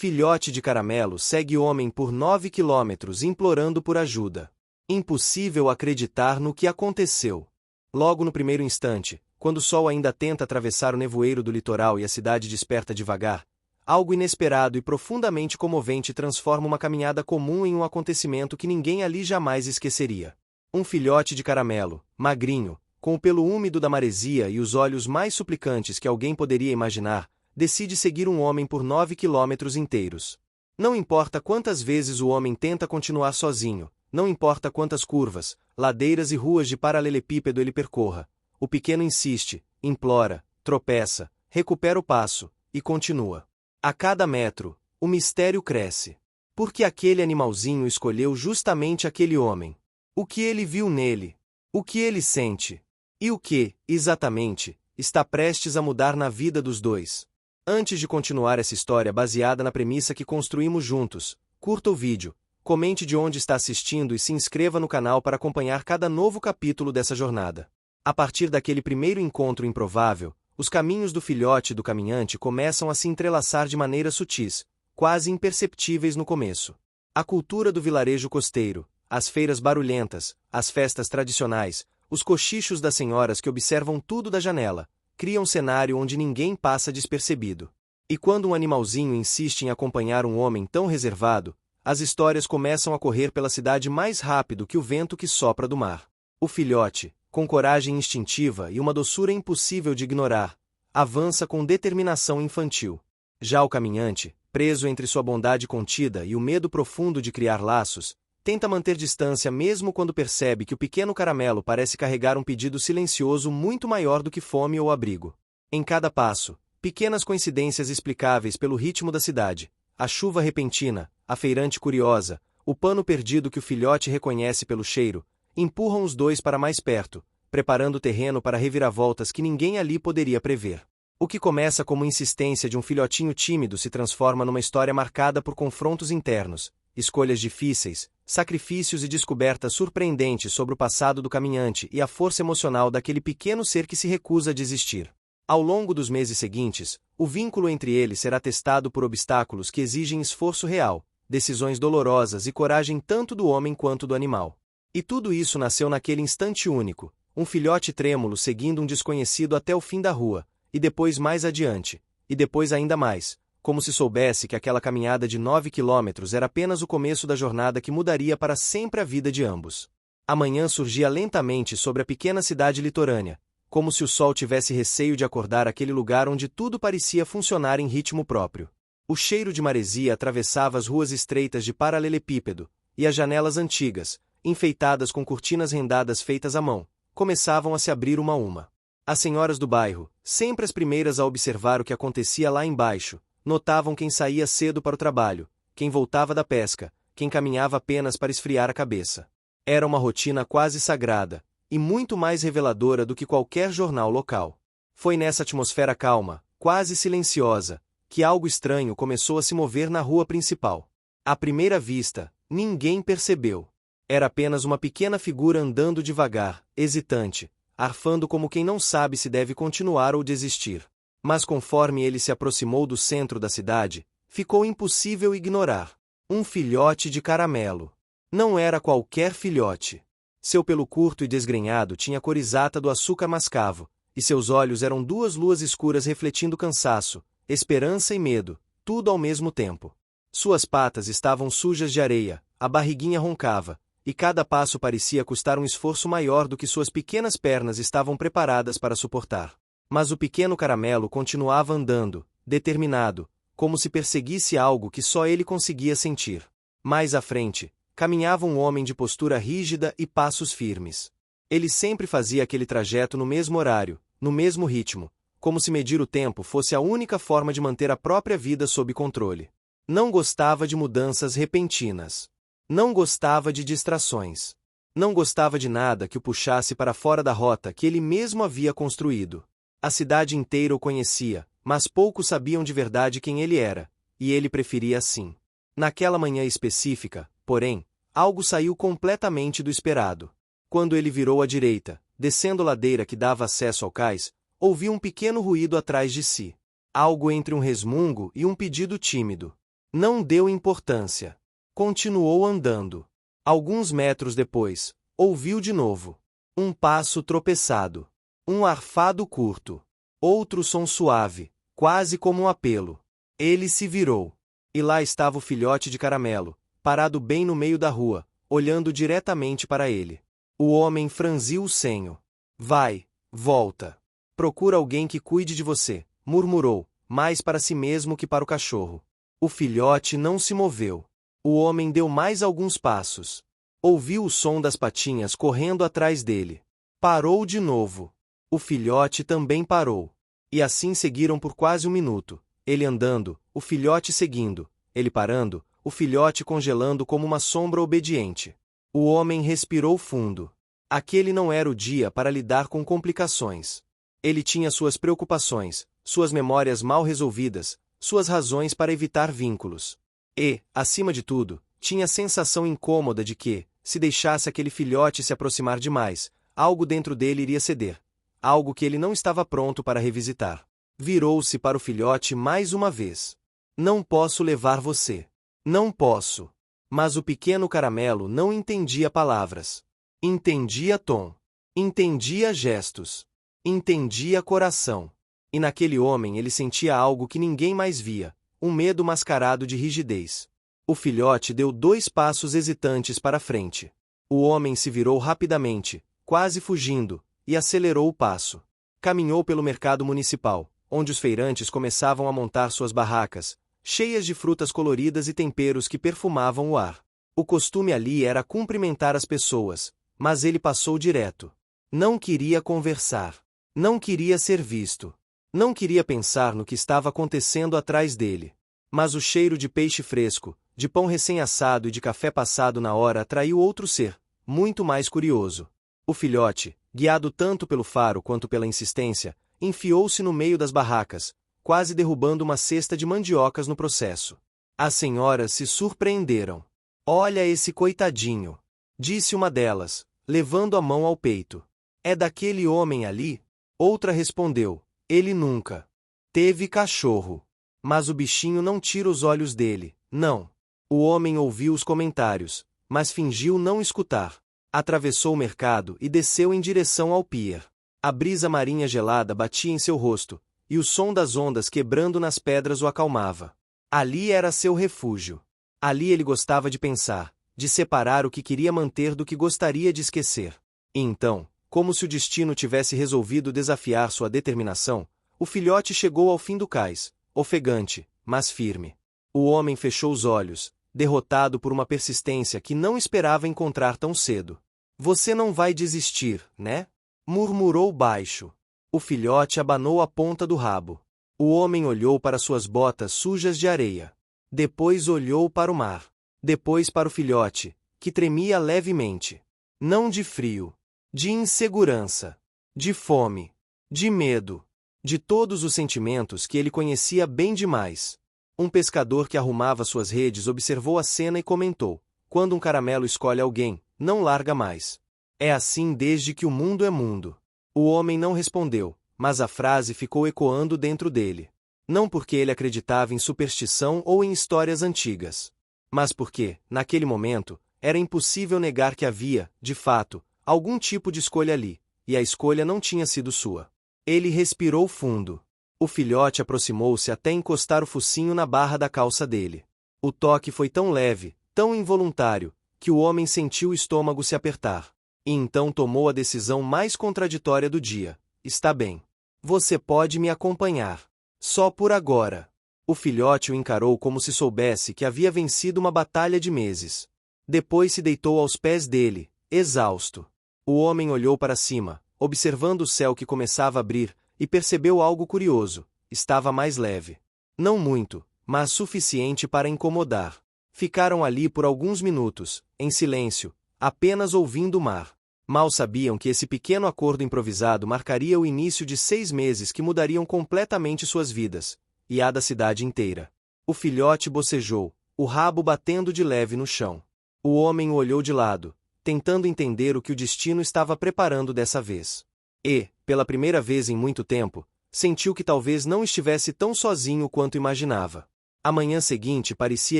Filhote de caramelo segue homem por 9 quilômetros implorando por ajuda. Impossível acreditar no que aconteceu. Logo no primeiro instante, quando o sol ainda tenta atravessar o nevoeiro do litoral e a cidade desperta devagar, algo inesperado e profundamente comovente transforma uma caminhada comum em um acontecimento que ninguém ali jamais esqueceria. Um filhote de caramelo, magrinho, com o pelo úmido da maresia e os olhos mais suplicantes que alguém poderia imaginar, decide seguir um homem por 9 quilômetros inteiros. Não importa quantas vezes o homem tenta continuar sozinho, não importa quantas curvas, ladeiras e ruas de paralelepípedo ele percorra, o pequeno insiste, implora, tropeça, recupera o passo, e continua. A cada metro, o mistério cresce. Porque aquele animalzinho escolheu justamente aquele homem? O que ele viu nele? O que ele sente? E o que, exatamente, está prestes a mudar na vida dos dois? Antes de continuar essa história baseada na premissa que construímos juntos, curta o vídeo, comente de onde está assistindo e se inscreva no canal para acompanhar cada novo capítulo dessa jornada. A partir daquele primeiro encontro improvável, os caminhos do filhote e do caminhante começam a se entrelaçar de maneiras sutis, quase imperceptíveis no começo. A cultura do vilarejo costeiro, as feiras barulhentas, as festas tradicionais, os cochichos das senhoras que observam tudo da janela, criam um cenário onde ninguém passa despercebido. E quando um animalzinho insiste em acompanhar um homem tão reservado, as histórias começam a correr pela cidade mais rápido que o vento que sopra do mar. O filhote, com coragem instintiva e uma doçura impossível de ignorar, avança com determinação infantil. Já o caminhante, preso entre sua bondade contida e o medo profundo de criar laços, tenta manter distância mesmo quando percebe que o pequeno caramelo parece carregar um pedido silencioso muito maior do que fome ou abrigo. Em cada passo, pequenas coincidências explicáveis pelo ritmo da cidade, a chuva repentina, a feirante curiosa, o pano perdido que o filhote reconhece pelo cheiro, empurram os dois para mais perto, preparando o terreno para reviravoltas que ninguém ali poderia prever. O que começa como insistência de um filhotinho tímido se transforma numa história marcada por confrontos internos, escolhas difíceis, sacrifícios e descobertas surpreendentes sobre o passado do caminhante e a força emocional daquele pequeno ser que se recusa a desistir. Ao longo dos meses seguintes, o vínculo entre eles será testado por obstáculos que exigem esforço real, decisões dolorosas e coragem tanto do homem quanto do animal. E tudo isso nasceu naquele instante único, um filhote trêmulo seguindo um desconhecido até o fim da rua, e depois mais adiante, e depois ainda mais, como se soubesse que aquela caminhada de 9 quilômetros era apenas o começo da jornada que mudaria para sempre a vida de ambos. A manhã surgia lentamente sobre a pequena cidade litorânea, como se o sol tivesse receio de acordar aquele lugar onde tudo parecia funcionar em ritmo próprio. O cheiro de maresia atravessava as ruas estreitas de paralelepípedo, e as janelas antigas, enfeitadas com cortinas rendadas feitas à mão, começavam a se abrir uma a uma. As senhoras do bairro, sempre as primeiras a observar o que acontecia lá embaixo, notavam quem saía cedo para o trabalho, quem voltava da pesca, quem caminhava apenas para esfriar a cabeça. Era uma rotina quase sagrada, e muito mais reveladora do que qualquer jornal local. Foi nessa atmosfera calma, quase silenciosa, que algo estranho começou a se mover na rua principal. À primeira vista, ninguém percebeu. Era apenas uma pequena figura andando devagar, hesitante, arfando como quem não sabe se deve continuar ou desistir. Mas conforme ele se aproximou do centro da cidade, ficou impossível ignorar. Um filhote de caramelo. Não era qualquer filhote. Seu pelo curto e desgrenhado tinha a cor exata do açúcar mascavo, e seus olhos eram duas luas escuras refletindo cansaço, esperança e medo, tudo ao mesmo tempo. Suas patas estavam sujas de areia, a barriguinha roncava, e cada passo parecia custar um esforço maior do que suas pequenas pernas estavam preparadas para suportar. Mas o pequeno caramelo continuava andando, determinado, como se perseguisse algo que só ele conseguia sentir. Mais à frente, caminhava um homem de postura rígida e passos firmes. Ele sempre fazia aquele trajeto no mesmo horário, no mesmo ritmo, como se medir o tempo fosse a única forma de manter a própria vida sob controle. Não gostava de mudanças repentinas. Não gostava de distrações. Não gostava de nada que o puxasse para fora da rota que ele mesmo havia construído. A cidade inteira o conhecia, mas poucos sabiam de verdade quem ele era, e ele preferia assim. Naquela manhã específica, porém, algo saiu completamente do esperado. Quando ele virou à direita, descendo a ladeira que dava acesso ao cais, ouviu um pequeno ruído atrás de si. Algo entre um resmungo e um pedido tímido. Não deu importância. Continuou andando. Alguns metros depois, ouviu de novo. Um passo tropeçado. Um arfado curto. Outro som suave, quase como um apelo. Ele se virou. E lá estava o filhote de caramelo, parado bem no meio da rua, olhando diretamente para ele. O homem franziu o senho. Vai, volta. Procura alguém que cuide de você, murmurou, mais para si mesmo que para o cachorro. O filhote não se moveu. O homem deu mais alguns passos. Ouviu o som das patinhas correndo atrás dele. Parou de novo. O filhote também parou. E assim seguiram por quase um minuto. Ele andando, o filhote seguindo. Ele parando, o filhote congelando como uma sombra obediente. O homem respirou fundo. Aquele não era o dia para lidar com complicações. Ele tinha suas preocupações, suas memórias mal resolvidas, suas razões para evitar vínculos. E, acima de tudo, tinha a sensação incômoda de que, se deixasse aquele filhote se aproximar demais, algo dentro dele iria ceder. Algo que ele não estava pronto para revisitar. Virou-se para o filhote mais uma vez. Não posso levar você. Não posso. Mas o pequeno caramelo não entendia palavras. Entendia tom. Entendia gestos. Entendia coração. E naquele homem ele sentia algo que ninguém mais via, um medo mascarado de rigidez. O filhote deu 2 passos hesitantes para frente. O homem se virou rapidamente, quase fugindo, e acelerou o passo. Caminhou pelo mercado municipal, onde os feirantes começavam a montar suas barracas, cheias de frutas coloridas e temperos que perfumavam o ar. O costume ali era cumprimentar as pessoas, mas ele passou direto. Não queria conversar. Não queria ser visto. Não queria pensar no que estava acontecendo atrás dele. Mas o cheiro de peixe fresco, de pão recém-assado e de café passado na hora atraiu outro ser, muito mais curioso. O filhote, guiado tanto pelo faro quanto pela insistência, enfiou-se no meio das barracas, quase derrubando uma cesta de mandiocas no processo. As senhoras se surpreenderam. Olha esse coitadinho, disse uma delas, levando a mão ao peito. É daquele homem ali? Outra respondeu, ele nunca teve cachorro. Mas o bichinho não tira os olhos dele, não. O homem ouviu os comentários, mas fingiu não escutar. Atravessou o mercado e desceu em direção ao pier. A brisa marinha gelada batia em seu rosto, e o som das ondas quebrando nas pedras o acalmava. Ali era seu refúgio. Ali ele gostava de pensar, de separar o que queria manter do que gostaria de esquecer. E então, como se o destino tivesse resolvido desafiar sua determinação, o filhote chegou ao fim do cais, ofegante, mas firme. O homem fechou os olhos, derrotado por uma persistência que não esperava encontrar tão cedo. Você não vai desistir, né? Murmurou baixo. O filhote abanou a ponta do rabo. O homem olhou para suas botas sujas de areia. Depois olhou para o mar. Depois para o filhote, que tremia levemente. Não de frio. De insegurança. De fome. De medo. De todos os sentimentos que ele conhecia bem demais. Um pescador que arrumava suas redes observou a cena e comentou: quando um caramelo escolhe alguém, não larga mais. É assim desde que o mundo é mundo. O homem não respondeu, mas a frase ficou ecoando dentro dele. Não porque ele acreditava em superstição ou em histórias antigas. Mas porque, naquele momento, era impossível negar que havia, de fato, algum tipo de escolha ali, e a escolha não tinha sido sua. Ele respirou fundo. O filhote aproximou-se até encostar o focinho na barra da calça dele. O toque foi tão leve, tão involuntário, que o homem sentiu o estômago se apertar. E então tomou a decisão mais contraditória do dia. Está bem. Você pode me acompanhar. Só por agora. O filhote o encarou como se soubesse que havia vencido uma batalha de meses. Depois se deitou aos pés dele, exausto. O homem olhou para cima, observando o céu que começava a abrir, e percebeu algo curioso: estava mais leve. Não muito, mas suficiente para incomodar. Ficaram ali por alguns minutos, em silêncio, apenas ouvindo o mar. Mal sabiam que esse pequeno acordo improvisado marcaria o início de 6 meses que mudariam completamente suas vidas, e a da cidade inteira. O filhote bocejou, o rabo batendo de leve no chão. O homem o olhou de lado, tentando entender o que o destino estava preparando dessa vez. E, pela primeira vez em muito tempo, sentiu que talvez não estivesse tão sozinho quanto imaginava. A manhã seguinte parecia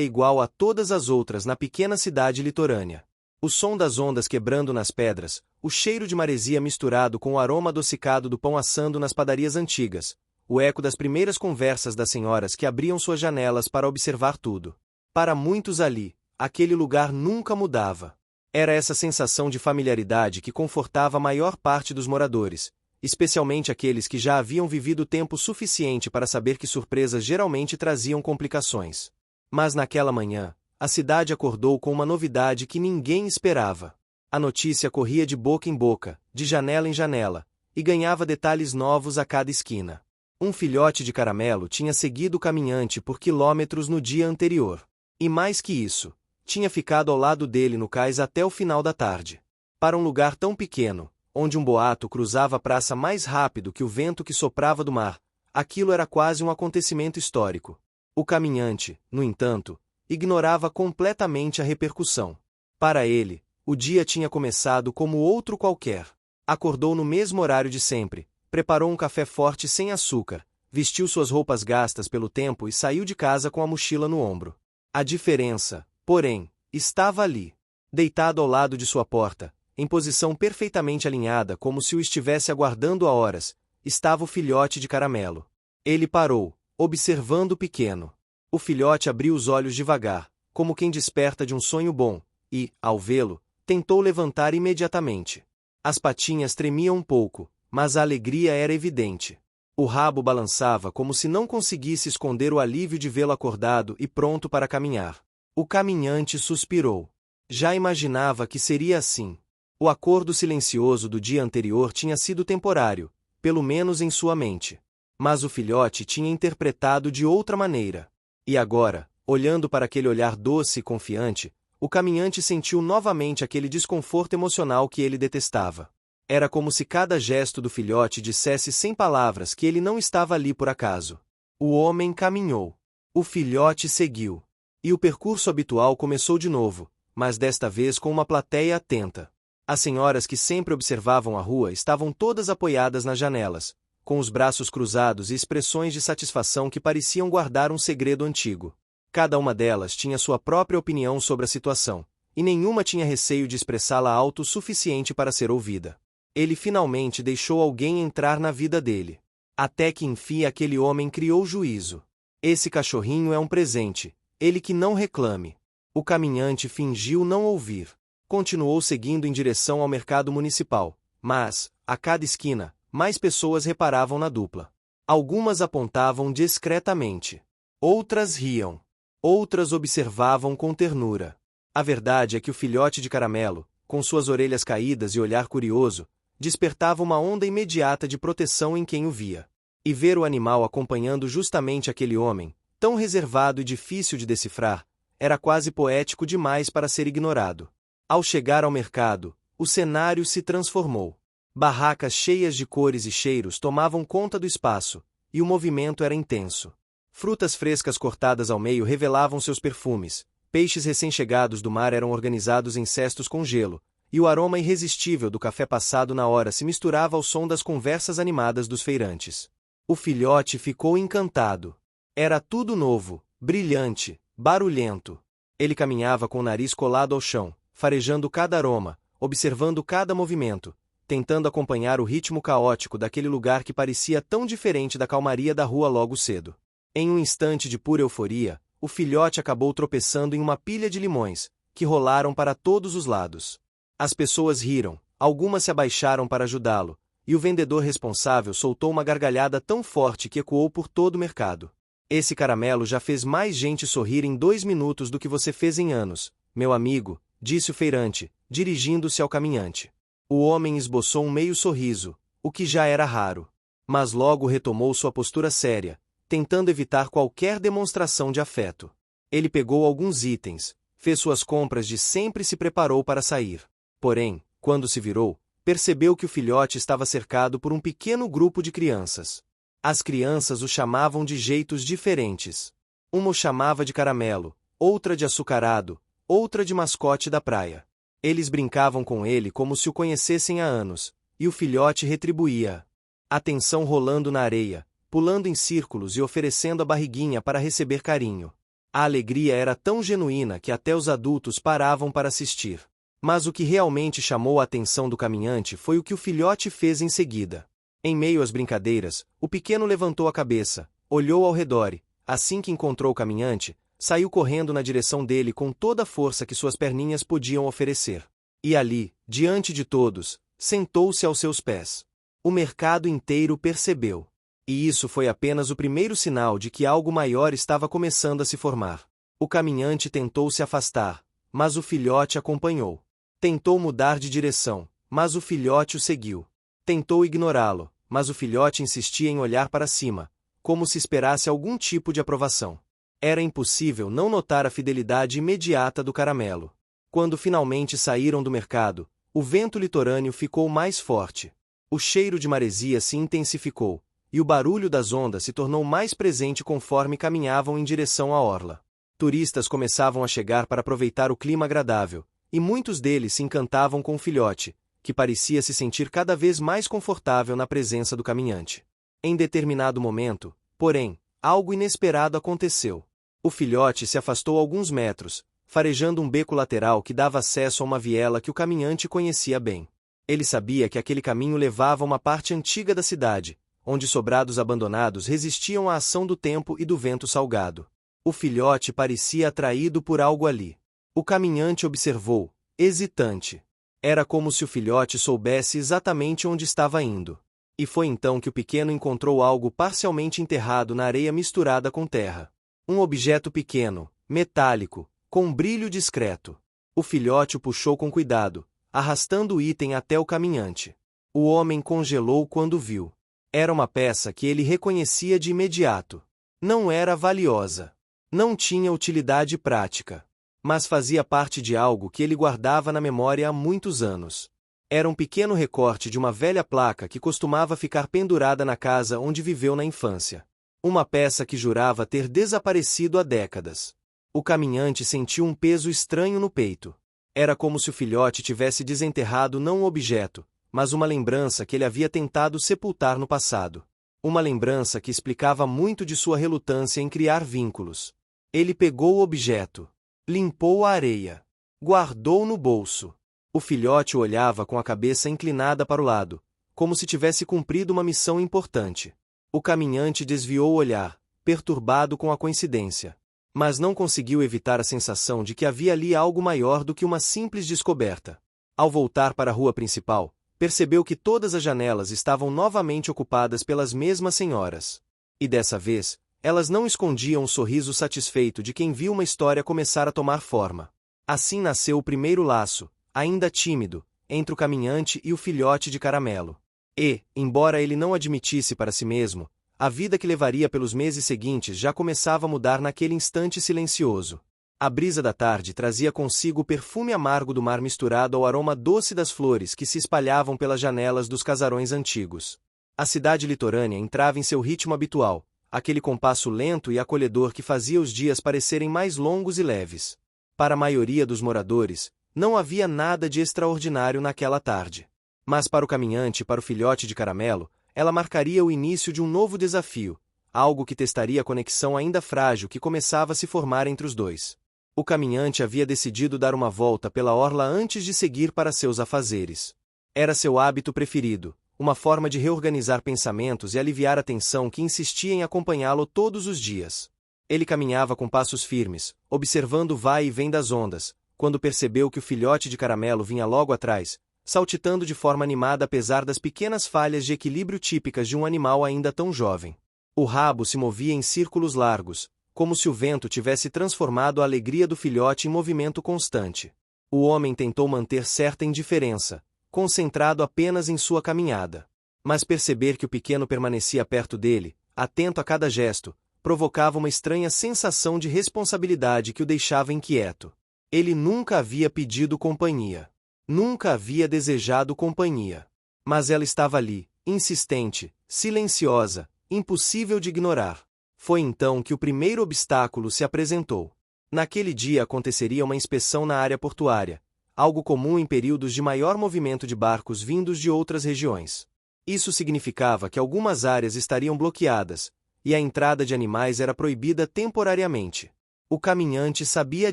igual a todas as outras na pequena cidade litorânea. O som das ondas quebrando nas pedras, o cheiro de maresia misturado com o aroma adocicado do pão assando nas padarias antigas, o eco das primeiras conversas das senhoras que abriam suas janelas para observar tudo. Para muitos ali, aquele lugar nunca mudava. Era essa sensação de familiaridade que confortava a maior parte dos moradores, especialmente aqueles que já haviam vivido tempo suficiente para saber que surpresas geralmente traziam complicações. Mas naquela manhã, a cidade acordou com uma novidade que ninguém esperava. A notícia corria de boca em boca, de janela em janela, e ganhava detalhes novos a cada esquina. Um filhote de caramelo tinha seguido o caminhante por quilômetros no dia anterior. E mais que isso, tinha ficado ao lado dele no cais até o final da tarde. Para um lugar tão pequeno, onde um boato cruzava a praça mais rápido que o vento que soprava do mar, aquilo era quase um acontecimento histórico. O caminhante, no entanto, ignorava completamente a repercussão. Para ele, o dia tinha começado como outro qualquer. Acordou no mesmo horário de sempre, preparou um café forte sem açúcar, vestiu suas roupas gastas pelo tempo e saiu de casa com a mochila no ombro. A diferença, porém, estava ali. Deitado ao lado de sua porta, em posição perfeitamente alinhada como se o estivesse aguardando há horas, estava o filhote de caramelo. Ele parou, observando o pequeno. O filhote abriu os olhos devagar, como quem desperta de um sonho bom, e, ao vê-lo, tentou levantar imediatamente. As patinhas tremiam um pouco, mas a alegria era evidente. O rabo balançava como se não conseguisse esconder o alívio de vê-lo acordado e pronto para caminhar. O caminhante suspirou. Já imaginava que seria assim. O acordo silencioso do dia anterior tinha sido temporário, pelo menos em sua mente. Mas o filhote tinha interpretado de outra maneira. E agora, olhando para aquele olhar doce e confiante, o caminhante sentiu novamente aquele desconforto emocional que ele detestava. Era como se cada gesto do filhote dissesse sem palavras que ele não estava ali por acaso. O homem caminhou. O filhote seguiu. E o percurso habitual começou de novo, mas desta vez com uma plateia atenta. As senhoras que sempre observavam a rua estavam todas apoiadas nas janelas, com os braços cruzados e expressões de satisfação que pareciam guardar um segredo antigo. Cada uma delas tinha sua própria opinião sobre a situação, e nenhuma tinha receio de expressá-la alto o suficiente para ser ouvida. Ele finalmente deixou alguém entrar na vida dele. Até que enfim aquele homem criou juízo. Esse cachorrinho é um presente, ele que não reclame. O caminhante fingiu não ouvir. Continuou seguindo em direção ao mercado municipal, mas, a cada esquina, mais pessoas reparavam na dupla. Algumas apontavam discretamente. Outras riam. Outras observavam com ternura. A verdade é que o filhote de caramelo, com suas orelhas caídas e olhar curioso, despertava uma onda imediata de proteção em quem o via. E ver o animal acompanhando justamente aquele homem, tão reservado e difícil de decifrar, era quase poético demais para ser ignorado. Ao chegar ao mercado, o cenário se transformou. Barracas cheias de cores e cheiros tomavam conta do espaço, e o movimento era intenso. Frutas frescas cortadas ao meio revelavam seus perfumes, peixes recém-chegados do mar eram organizados em cestos com gelo, e o aroma irresistível do café passado na hora se misturava ao som das conversas animadas dos feirantes. O filhote ficou encantado. Era tudo novo, brilhante, barulhento. Ele caminhava com o nariz colado ao chão, farejando cada aroma, observando cada movimento, tentando acompanhar o ritmo caótico daquele lugar que parecia tão diferente da calmaria da rua logo cedo. Em um instante de pura euforia, o filhote acabou tropeçando em uma pilha de limões, que rolaram para todos os lados. As pessoas riram, algumas se abaixaram para ajudá-lo, e o vendedor responsável soltou uma gargalhada tão forte que ecoou por todo o mercado. Esse caramelo já fez mais gente sorrir em 2 minutos do que você fez em anos, meu amigo, disse o feirante, dirigindo-se ao caminhante. O homem esboçou um meio sorriso, o que já era raro. Mas logo retomou sua postura séria, tentando evitar qualquer demonstração de afeto. Ele pegou alguns itens, fez suas compras de sempre e se preparou para sair. Porém, quando se virou, percebeu que o filhote estava cercado por um pequeno grupo de crianças. As crianças o chamavam de jeitos diferentes. Uma o chamava de caramelo, outra de açucarado, outra de mascote da praia. Eles brincavam com ele como se o conhecessem há anos, e o filhote retribuía. Atenção rolando na areia, pulando em círculos e oferecendo a barriguinha para receber carinho. A alegria era tão genuína que até os adultos paravam para assistir. Mas o que realmente chamou a atenção do caminhante foi o que o filhote fez em seguida. Em meio às brincadeiras, o pequeno levantou a cabeça, olhou ao redor e, assim que encontrou o caminhante, saiu correndo na direção dele com toda a força que suas perninhas podiam oferecer. E ali, diante de todos, sentou-se aos seus pés. O mercado inteiro percebeu. E isso foi apenas o primeiro sinal de que algo maior estava começando a se formar. O caminhante tentou se afastar, mas o filhote acompanhou. Tentou mudar de direção, mas o filhote o seguiu. Tentou ignorá-lo, mas o filhote insistia em olhar para cima, como se esperasse algum tipo de aprovação. Era impossível não notar a fidelidade imediata do caramelo. Quando finalmente saíram do mercado, o vento litorâneo ficou mais forte. O cheiro de maresia se intensificou, e o barulho das ondas se tornou mais presente conforme caminhavam em direção à orla. Turistas começavam a chegar para aproveitar o clima agradável, e muitos deles se encantavam com o filhote, que parecia se sentir cada vez mais confortável na presença do caminhante. Em determinado momento, porém, algo inesperado aconteceu. O filhote se afastou alguns metros, farejando um beco lateral que dava acesso a uma viela que o caminhante conhecia bem. Ele sabia que aquele caminho levava a uma parte antiga da cidade, onde sobrados abandonados resistiam à ação do tempo e do vento salgado. O filhote parecia atraído por algo ali. O caminhante observou, hesitante. Era como se o filhote soubesse exatamente onde estava indo. E foi então que o pequeno encontrou algo parcialmente enterrado na areia misturada com terra. Um objeto pequeno, metálico, com um brilho discreto. O filhote o puxou com cuidado, arrastando o item até o caminhante. O homem congelou quando viu. Era uma peça que ele reconhecia de imediato. Não era valiosa. Não tinha utilidade prática. Mas fazia parte de algo que ele guardava na memória há muitos anos. Era um pequeno recorte de uma velha placa que costumava ficar pendurada na casa onde viveu na infância. Uma peça que jurava ter desaparecido há décadas. O caminhante sentiu um peso estranho no peito. Era como se o filhote tivesse desenterrado não um objeto, mas uma lembrança que ele havia tentado sepultar no passado. Uma lembrança que explicava muito de sua relutância em criar vínculos. Ele pegou o objeto. Limpou a areia. Guardou no bolso. O filhote o olhava com a cabeça inclinada para o lado, como se tivesse cumprido uma missão importante. O caminhante desviou o olhar, perturbado com a coincidência. Mas não conseguiu evitar a sensação de que havia ali algo maior do que uma simples descoberta. Ao voltar para a rua principal, percebeu que todas as janelas estavam novamente ocupadas pelas mesmas senhoras. E dessa vez, elas não escondiam o sorriso satisfeito de quem viu uma história começar a tomar forma. Assim nasceu o primeiro laço, ainda tímido, entre o caminhante e o filhote de caramelo. E, embora ele não admitisse para si mesmo, a vida que levaria pelos meses seguintes já começava a mudar naquele instante silencioso. A brisa da tarde trazia consigo o perfume amargo do mar misturado ao aroma doce das flores que se espalhavam pelas janelas dos casarões antigos. A cidade litorânea entrava em seu ritmo habitual, aquele compasso lento e acolhedor que fazia os dias parecerem mais longos e leves. Para a maioria dos moradores, não havia nada de extraordinário naquela tarde. Mas para o caminhante e para o filhote de caramelo, ela marcaria o início de um novo desafio, algo que testaria a conexão ainda frágil que começava a se formar entre os dois. O caminhante havia decidido dar uma volta pela orla antes de seguir para seus afazeres. Era seu hábito preferido, uma forma de reorganizar pensamentos e aliviar a tensão que insistia em acompanhá-lo todos os dias. Ele caminhava com passos firmes, observando o vai e vem das ondas, quando percebeu que o filhote de caramelo vinha logo atrás, saltitando de forma animada apesar das pequenas falhas de equilíbrio típicas de um animal ainda tão jovem. O rabo se movia em círculos largos, como se o vento tivesse transformado a alegria do filhote em movimento constante. O homem tentou manter certa indiferença, concentrado apenas em sua caminhada. Mas perceber que o pequeno permanecia perto dele, atento a cada gesto, provocava uma estranha sensação de responsabilidade que o deixava inquieto. Ele nunca havia pedido companhia. Nunca havia desejado companhia. Mas ela estava ali, insistente, silenciosa, impossível de ignorar. Foi então que o primeiro obstáculo se apresentou. Naquele dia aconteceria uma inspeção na área portuária, algo comum em períodos de maior movimento de barcos vindos de outras regiões. Isso significava que algumas áreas estariam bloqueadas, e a entrada de animais era proibida temporariamente. O caminhante sabia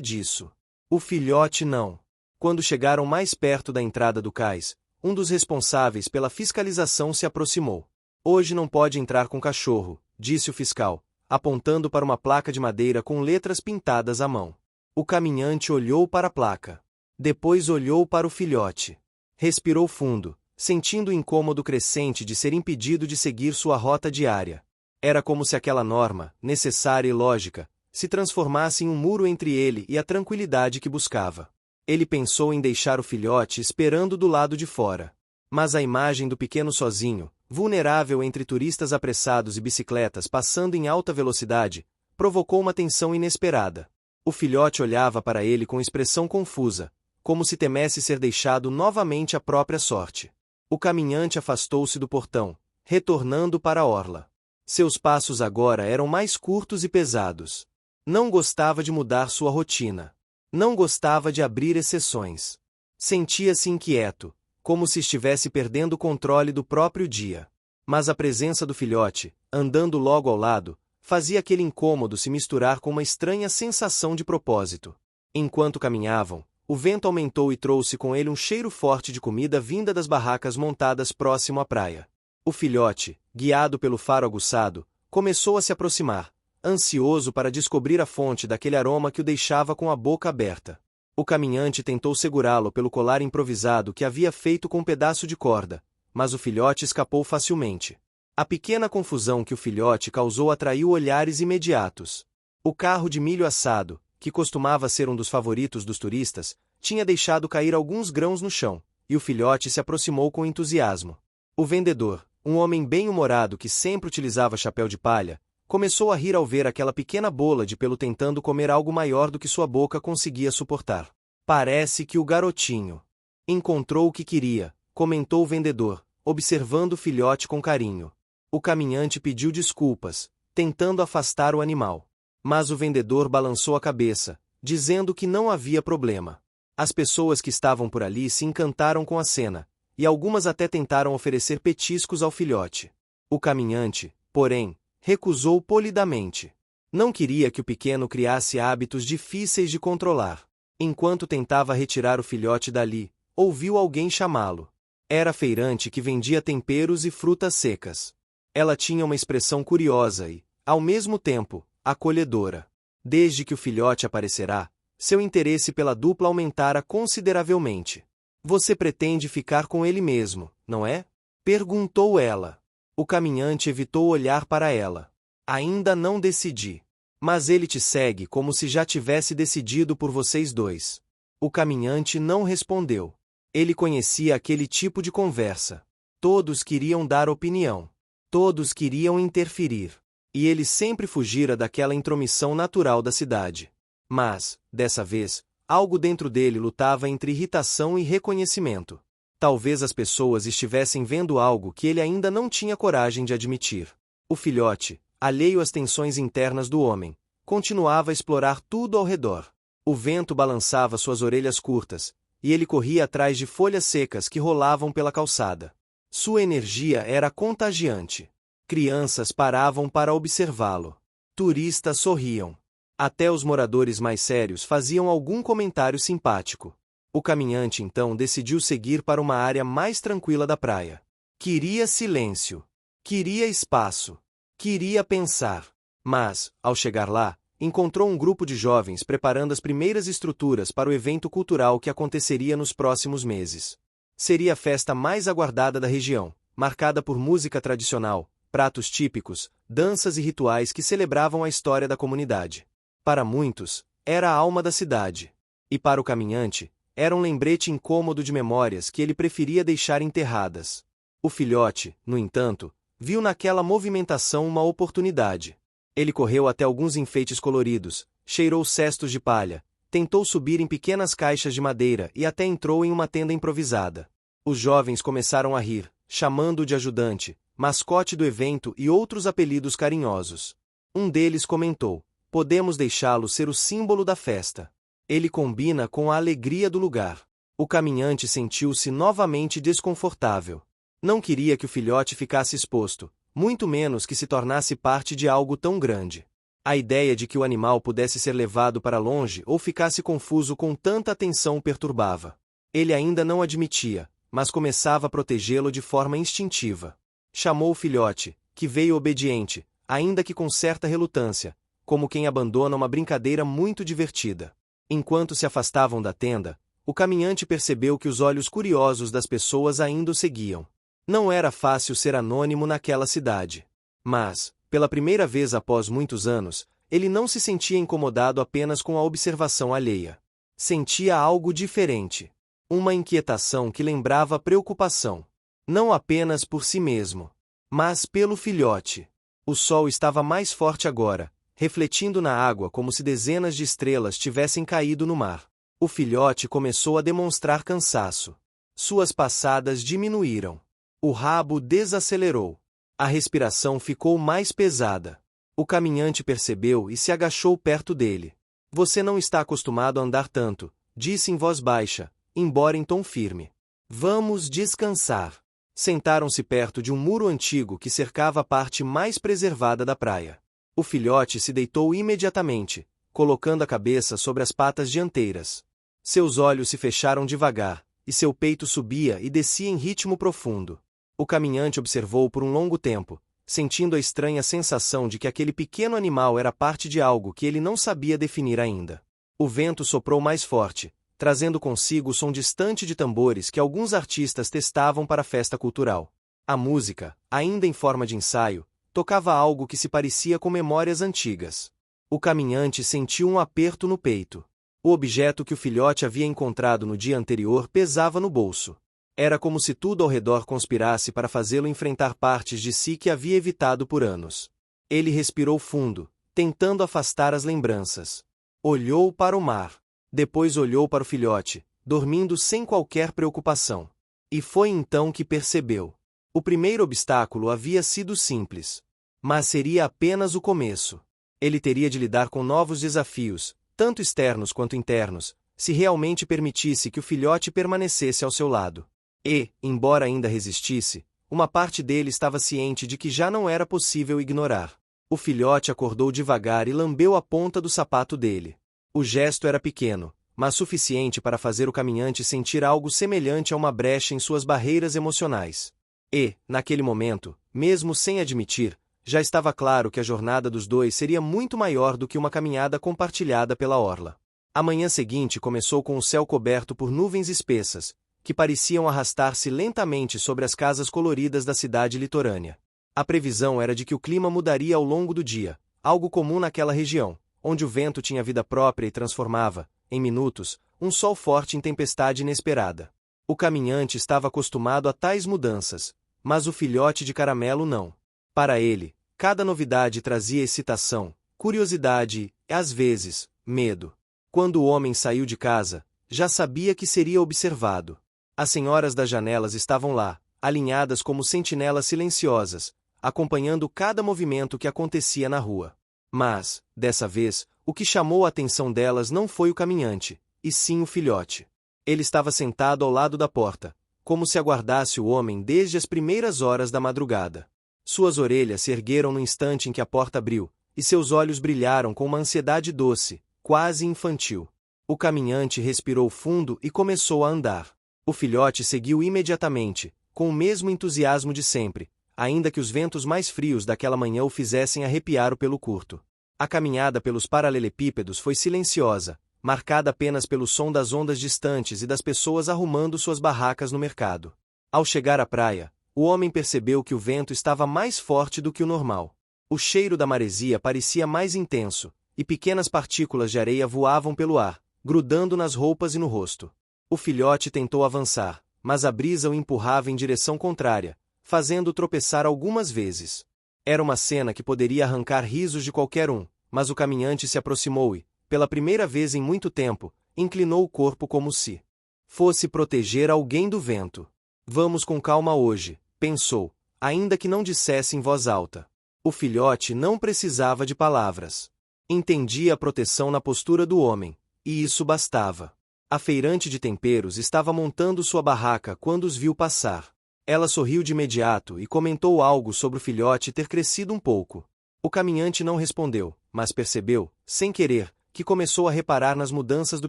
disso. O filhote não. Quando chegaram mais perto da entrada do cais, um dos responsáveis pela fiscalização se aproximou. Hoje não pode entrar com cachorro, disse o fiscal, apontando para uma placa de madeira com letras pintadas à mão. O caminhante olhou para a placa. Depois olhou para o filhote. Respirou fundo, sentindo o incômodo crescente de ser impedido de seguir sua rota diária. Era como se aquela norma, necessária e lógica, se transformasse em um muro entre ele e a tranquilidade que buscava. Ele pensou em deixar o filhote esperando do lado de fora. Mas a imagem do pequeno sozinho, vulnerável entre turistas apressados e bicicletas passando em alta velocidade, provocou uma tensão inesperada. O filhote olhava para ele com expressão confusa, como se temesse ser deixado novamente à própria sorte. O caminhante afastou-se do portão, retornando para a orla. Seus passos agora eram mais curtos e pesados. Não gostava de mudar sua rotina. Não gostava de abrir exceções. Sentia-se inquieto, como se estivesse perdendo o controle do próprio dia. Mas a presença do filhote, andando logo ao lado, fazia aquele incômodo se misturar com uma estranha sensação de propósito. Enquanto caminhavam, o vento aumentou e trouxe com ele um cheiro forte de comida vinda das barracas montadas próximo à praia. O filhote, guiado pelo faro aguçado, começou a se aproximar, ansioso para descobrir a fonte daquele aroma que o deixava com a boca aberta. O caminhante tentou segurá-lo pelo colar improvisado que havia feito com um pedaço de corda, mas o filhote escapou facilmente. A pequena confusão que o filhote causou atraiu olhares imediatos. O carro de milho assado, que costumava ser um dos favoritos dos turistas, tinha deixado cair alguns grãos no chão, e o filhote se aproximou com entusiasmo. O vendedor, um homem bem-humorado que sempre utilizava chapéu de palha, começou a rir ao ver aquela pequena bola de pelo tentando comer algo maior do que sua boca conseguia suportar. Parece que o garotinho encontrou o que queria, comentou o vendedor, observando o filhote com carinho. O caminhante pediu desculpas, tentando afastar o animal. Mas o vendedor balançou a cabeça, dizendo que não havia problema. As pessoas que estavam por ali se encantaram com a cena, e algumas até tentaram oferecer petiscos ao filhote. O caminhante, porém, recusou polidamente. Não queria que o pequeno criasse hábitos difíceis de controlar. Enquanto tentava retirar o filhote dali, ouviu alguém chamá-lo. Era a feirante que vendia temperos e frutas secas. Ela tinha uma expressão curiosa e, ao mesmo tempo, acolhedora. Desde que o filhote aparecerá, seu interesse pela dupla aumentara consideravelmente. Você pretende ficar com ele mesmo, não é? Perguntou ela. O caminhante evitou olhar para ela. Ainda não decidi. Mas ele te segue como se já tivesse decidido por vocês dois. O caminhante não respondeu. Ele conhecia aquele tipo de conversa. Todos queriam dar opinião. Todos queriam interferir. E ele sempre fugira daquela intromissão natural da cidade. Mas, dessa vez, algo dentro dele lutava entre irritação e reconhecimento. Talvez as pessoas estivessem vendo algo que ele ainda não tinha coragem de admitir. O filhote, alheio às tensões internas do homem, continuava a explorar tudo ao redor. O vento balançava suas orelhas curtas, e ele corria atrás de folhas secas que rolavam pela calçada. Sua energia era contagiante. Crianças paravam para observá-lo. Turistas sorriam. Até os moradores mais sérios faziam algum comentário simpático. O caminhante então decidiu seguir para uma área mais tranquila da praia. Queria silêncio. Queria espaço. Queria pensar. Mas, ao chegar lá, encontrou um grupo de jovens preparando as primeiras estruturas para o evento cultural que aconteceria nos próximos meses. Seria a festa mais aguardada da região, marcada por música tradicional, pratos típicos, danças e rituais que celebravam a história da comunidade. Para muitos, era a alma da cidade. E para o caminhante, era um lembrete incômodo de memórias que ele preferia deixar enterradas. O filhote, no entanto, viu naquela movimentação uma oportunidade. Ele correu até alguns enfeites coloridos, cheirou cestos de palha, tentou subir em pequenas caixas de madeira e até entrou em uma tenda improvisada. Os jovens começaram a rir, chamando-o de ajudante, mascote do evento e outros apelidos carinhosos. Um deles comentou: "Podemos deixá-lo ser o símbolo da festa. Ele combina com a alegria do lugar." O caminhante sentiu-se novamente desconfortável. Não queria que o filhote ficasse exposto, muito menos que se tornasse parte de algo tão grande. A ideia de que o animal pudesse ser levado para longe ou ficasse confuso com tanta atenção o perturbava. Ele ainda não admitia, mas começava a protegê-lo de forma instintiva. Chamou o filhote, que veio obediente, ainda que com certa relutância, como quem abandona uma brincadeira muito divertida. Enquanto se afastavam da tenda, o caminhante percebeu que os olhos curiosos das pessoas ainda o seguiam. Não era fácil ser anônimo naquela cidade. Mas, pela primeira vez após muitos anos, ele não se sentia incomodado apenas com a observação alheia. Sentia algo diferente. Uma inquietação que lembrava preocupação. Não apenas por si mesmo, mas pelo filhote. O sol estava mais forte agora, refletindo na água como se dezenas de estrelas tivessem caído no mar. O filhote começou a demonstrar cansaço. Suas passadas diminuíram. O rabo desacelerou. A respiração ficou mais pesada. O caminhante percebeu e se agachou perto dele. Você não está acostumado a andar tanto, disse em voz baixa, embora em tom firme. Vamos descansar. Sentaram-se perto de um muro antigo que cercava a parte mais preservada da praia. O filhote se deitou imediatamente, colocando a cabeça sobre as patas dianteiras. Seus olhos se fecharam devagar, e seu peito subia e descia em ritmo profundo. O caminhante observou por um longo tempo, sentindo a estranha sensação de que aquele pequeno animal era parte de algo que ele não sabia definir ainda. O vento soprou mais forte, trazendo consigo o som distante de tambores que alguns artistas testavam para a festa cultural. A música, ainda em forma de ensaio, tocava algo que se parecia com memórias antigas. O caminhante sentiu um aperto no peito. O objeto que o filhote havia encontrado no dia anterior pesava no bolso. Era como se tudo ao redor conspirasse para fazê-lo enfrentar partes de si que havia evitado por anos. Ele respirou fundo, tentando afastar as lembranças. Olhou para o mar. Depois olhou para o filhote, dormindo sem qualquer preocupação. E foi então que percebeu. O primeiro obstáculo havia sido simples. Mas seria apenas o começo. Ele teria de lidar com novos desafios, tanto externos quanto internos, se realmente permitisse que o filhote permanecesse ao seu lado. E, embora ainda resistisse, uma parte dele estava ciente de que já não era possível ignorar. O filhote acordou devagar e lambeu a ponta do sapato dele. O gesto era pequeno, mas suficiente para fazer o caminhante sentir algo semelhante a uma brecha em suas barreiras emocionais. E, naquele momento, mesmo sem admitir, já estava claro que a jornada dos dois seria muito maior do que uma caminhada compartilhada pela orla. A manhã seguinte começou com o céu coberto por nuvens espessas, que pareciam arrastar-se lentamente sobre as casas coloridas da cidade litorânea. A previsão era de que o clima mudaria ao longo do dia, algo comum naquela região, onde o vento tinha vida própria e transformava, em minutos, um sol forte em tempestade inesperada. O caminhante estava acostumado a tais mudanças, mas o filhote de caramelo não. Para ele, cada novidade trazia excitação, curiosidade e, às vezes, medo. Quando o homem saiu de casa, já sabia que seria observado. As senhoras das janelas estavam lá, alinhadas como sentinelas silenciosas, acompanhando cada movimento que acontecia na rua. Mas, dessa vez, o que chamou a atenção delas não foi o caminhante, e sim o filhote. Ele estava sentado ao lado da porta, como se aguardasse o homem desde as primeiras horas da madrugada. Suas orelhas se ergueram no instante em que a porta abriu, e seus olhos brilharam com uma ansiedade doce, quase infantil. O caminhante respirou fundo e começou a andar. O filhote seguiu imediatamente, com o mesmo entusiasmo de sempre, ainda que os ventos mais frios daquela manhã o fizessem arrepiar o pelo curto. A caminhada pelos paralelepípedos foi silenciosa, marcada apenas pelo som das ondas distantes e das pessoas arrumando suas barracas no mercado. Ao chegar à praia, o homem percebeu que o vento estava mais forte do que o normal. O cheiro da maresia parecia mais intenso, e pequenas partículas de areia voavam pelo ar, grudando nas roupas e no rosto. O filhote tentou avançar, mas a brisa o empurrava em direção contrária, fazendo-o tropeçar algumas vezes. Era uma cena que poderia arrancar risos de qualquer um, mas o caminhante se aproximou e, pela primeira vez em muito tempo, inclinou o corpo como se fosse proteger alguém do vento. Vamos com calma hoje, pensou, ainda que não dissesse em voz alta. O filhote não precisava de palavras. Entendia a proteção na postura do homem, e isso bastava. A feirante de temperos estava montando sua barraca quando os viu passar. Ela sorriu de imediato e comentou algo sobre o filhote ter crescido um pouco. O caminhante não respondeu, mas percebeu, sem querer, que começou a reparar nas mudanças do